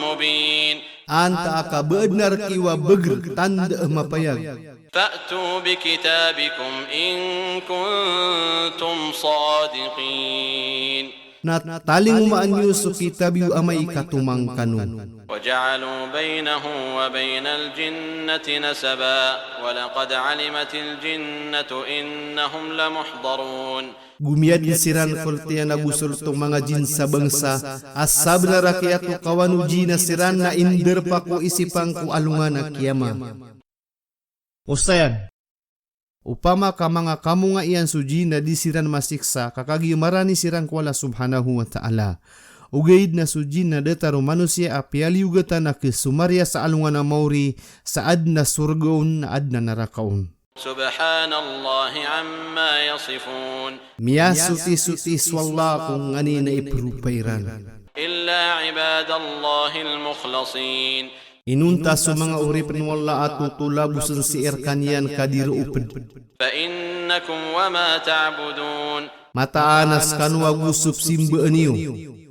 مبين Anta aka benar kiwa beger tanda mapayag. فأتوا بكتابكم إن كنتم صادقين na taling umaanyo so kitabiw amay katumang kanu. وجعلوا بينه وبين الجنة نسبا ولقد علمت الجنة إنهم لمحضرون. Gumiad siran koltian nabusol tong mga jin sa bangsa, asab na rakyat o kawan uji na siran na inder pa ko isipang ko alungan na kiyama. Usayan, upama ka mga kamu nga iyan suji na di siran masiksa, kakagi marani siran ko Allah subhanahu wa ta'ala. Ugaid na suji na detaro manusia apiali ugatan na kesumarya sa alungan na mauri, saad na surgaon na ad na narakaon. Subhanallah amma yasifun. Miya suti-suti swalla kung ngani na iprupairan. Illa ibadallahil mukhlasin. Inunta sa mga uripan wala at tutulabusan si erkanyan kadiro upad. Fa innakum wa ma ta'budun. Mataanas kanwa gusup simbaan niyo.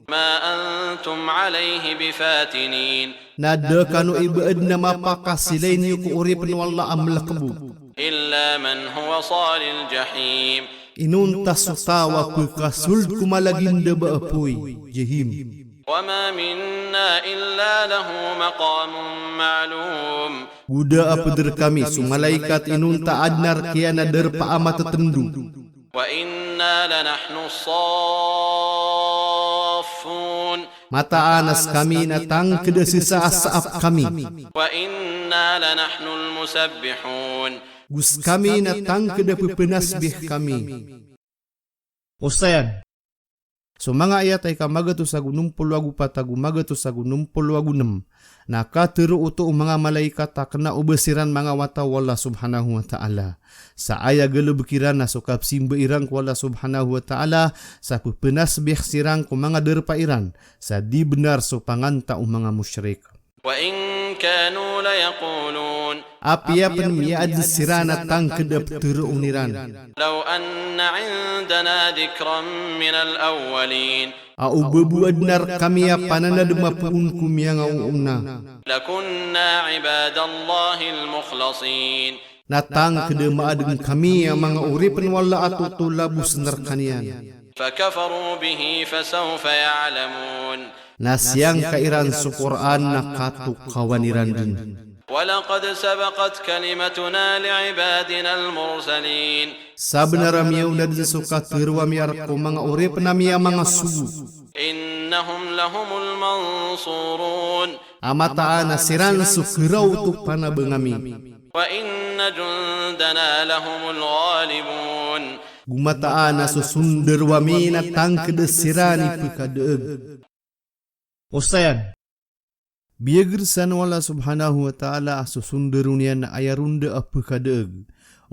Ma antum alayhi bifatinin. Nada kanu ibaad na mapakasilay niyo kung uripan wala amlakabu. Illa man huwa salil jahim. Inunta sa tawa pagkasul kumalaginda ba apoy, jahim. وما منا إلا له مقام معلوم. Guda apader kami sumalaikat inunta adnar kaya nadar paamat tendu. وإنا لنحن الصافون. Mataanas kami natang kedasisa asaap kami. وإنا لنحن المسبحون. Gus kami natang kedapepenasbih kami. Usayan. So mga ayat ay kamagato sa 64 patagu magato sa 66 na katero uto mga malaikat takna ubesiran mga wata wala subhanahu wa ta'ala. Sa aya gelebekiran na sukap simba irang wala subhanahu wa ta'ala sa pupenasbih sirang ko mga derpairan sa di benar so panganta mga musyrik. وإن كانوا ليقولون. Apia penmiad sirana tang kedap teruniran. لو أن عندنا ذكرا من الأولين. Au bebuad nar kami panana demapun kumiyang una. لكنا عباد الله المخلصين. Natang kedemaadeng kami yang mga uripan wala atu tulabus nerkanian. فكفروا به فسوف يعلمون. Nasyang kairan sa Quran na katuk kawaniran din. ولقد سبقت كلمتنا لعبادنا المرسلين. Sabenaramiyaw na din suka terwamiar ko mga urip na miya mga sugu. إنهم لهم المنصورون. Amataan na siran sukiraw tu panabengami. وإن جندنا لهم الغالبون. Gumataan na susunderwami na tangkedesirani pikadeeg. Usayan. Biagirsan wala subhanahu wa ta'ala susunderunian na ayarunda apikadeeg.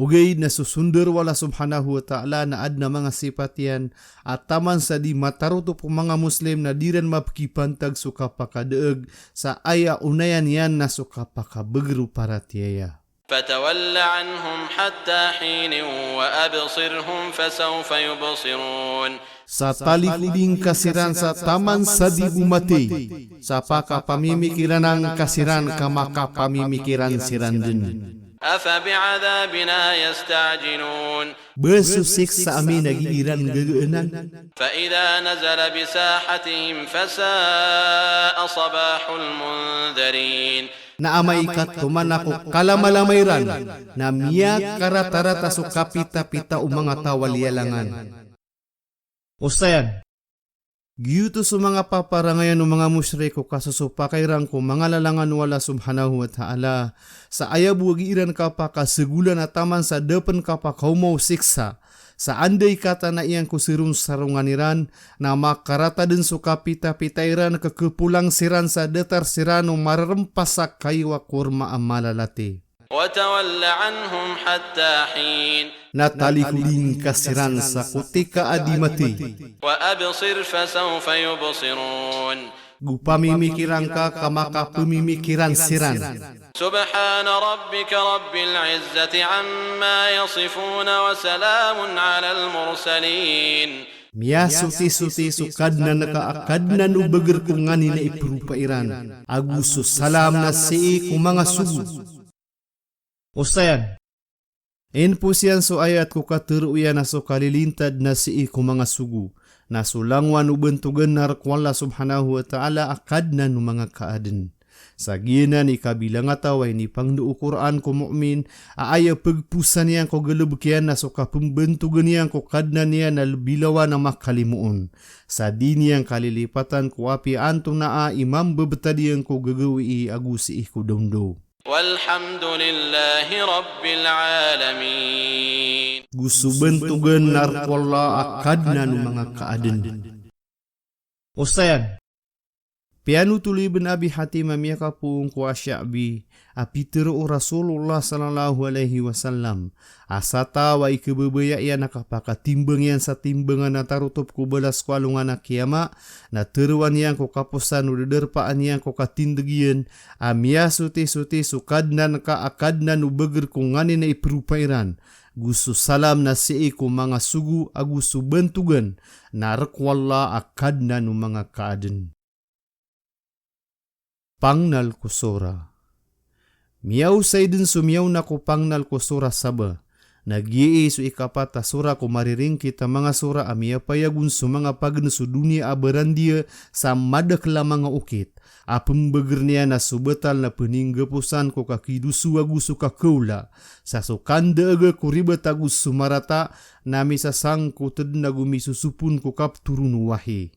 Ugay na susunder wala subhanahu wa ta'ala na ad na mga sipatian at taman sa di mataruto po mga Muslim na diran mapkipantag suka pakadeeg sa aya unayan yan na suka pakabegru para tiyaya. فتول عنهم حتى حين وأبصرهم فسوف يبصرون. Sa talikuding kasiran sa taman sa di bumati, sa pakapamimikiran ng kasiran ka makapamimikiran siran din. أفبعذابنا يستعجلون. Bersusik sa amin nagiiran gagaanan. فإذا نزل بساحتهم فساء صباح المنذرين. Na amay katuman ako kalamalamairan na miyak karatarata so kapita-pita o mga tawalialangan. Usayan, giyuto sa mga paparangayan o mga musyriko kasusupakairang ko mga lalangan wala subhanahu wa ta'ala sa ayabuagiran ka pa kasigulan na taman sa depan ka pa kaumaw siksa sa anday kata na iyang kusirun sarunganiran na makarata din so kapita-pitairan kakepulang siran sa detar sirano mararempas sa kaywa kurma ang malalati. وتول عنهم حتى حين. Natalikuling kasiran sa kutika adimati. وأبصر فسوف يبصرون. Gupamimikiran ka kamaka pemimikiran siran. سبحان ربك رب العزة عما يصفون وسلام على المرسلين. Miya suti-suti sukad na nakaakad na nubagar kung ngani na ipurupairan. Agusus salam na si kung mga sugu. Usayan. En po siyan so ayat ko katuruyan na so kalilintad na si kung mga sugu. na sulangwan ubentugan nar ku Allah subhanahu wa ta'ala akadna nu mga kaaden. Saginan ikabilang ataway ni pangdu Quran ko mu'min, aaya pagpusan niya ko galubkian na suka pembentugan niya ko kadna niya na bilawa na makalimuon. Sa di niyang kalilipatan ko api antong naa imam bebetadiang ko gagawi agusi ko domdo. Walhamdulillahi Rabbil Alamin. Gusto bentugan nar ku Allah akadna nu mga kaaden. Ustayan. Pianu tuli bin Abi Hatim amiyaka pung ku Asy'abi apitero Rasulullah sallallahu alaihi wasallam asata wa ikebebaya ya nakapaka timbang yan sa timbangan na tarutup ku belas ku alungan na kiama na teruan yang ku kapusan udederpaan yang ku katindegian amia suti sukadnan ka akadnan ubeger ku ngani na iperupairan gusu salam na si'i ku mga sugu agusu bentugan na rekwalla akadnan mga kaaden. Pangnal ko sura. Miyaw say din sumiyaw na ko pangnal ko sura saba. Nag-i'i su ikapata sura ko mariring kita mga sura amiya payagun su mga pagn su dunia abarandia sa madak la mga ukit. Apem beger niya na subetal na peninggapusan ko kakidusu agusu kakula. Sa sukanda aga ko ribet agus sumarata nami sasang ko tedna gumi susupun ko kap turun wahi.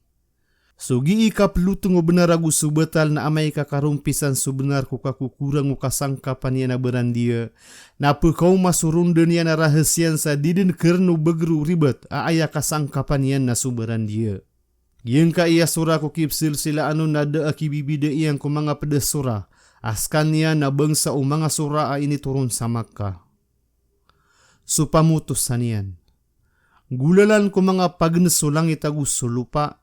Sugi ikap lutung benar aku subetal na amai kakarumpisan subenar ku kakukurang kasangkapan niya na berandia. Napa kau masurunda niya na rahasian sa didin kernu begru ribet aaya kasangkapan niya na suberandia. Yang ka iya surah ku kipsil sila anu nada akibibida iyang ku mga pedes surah. Askan niya na bangsa o mga surah ini turun sa Makkah. Supamutos sanian. Gulalan ku mga pagnesulang itagus sulupa.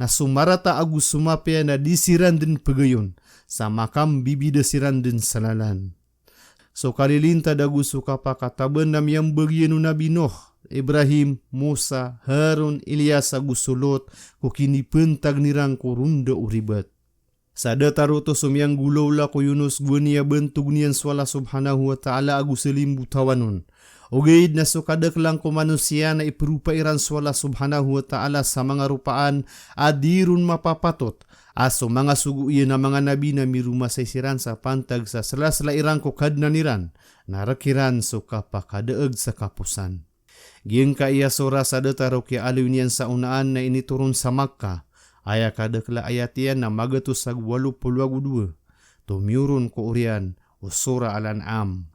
Na sumarata agus sumapya na disiran din pagayon sa makam bibida siran din salalan. So kalilinta dagu suka pakataban nam yang bagian Nabi Nuh, Ibrahim, Musa, Harun, Ilyas agus sulot kukini pentag nirang kurunda uribat. Sada taruto sumyang gulaw la ko Yunus gunia bentug niyan swala subhanahu wa ta'ala agus selimbu tawanun. Ugaid na sukadak lang ko manusia na iperupairan swala subhanahu wa ta'ala sa mga rupaan adirun mapapatot. Aso mga sugu iya na mga nabi na mirumasay siran sa pantag sa salasla irang ko kadna niran. Narakiran so kapakadaag sa kapusan. Giyang ka iya sura sa dataro kaya aliw niyan sa unaan na initurun sa Makkah. Aya kadakla ayat yan na magatus sa 82. Tumyurun ko urian o sura Al-An'am.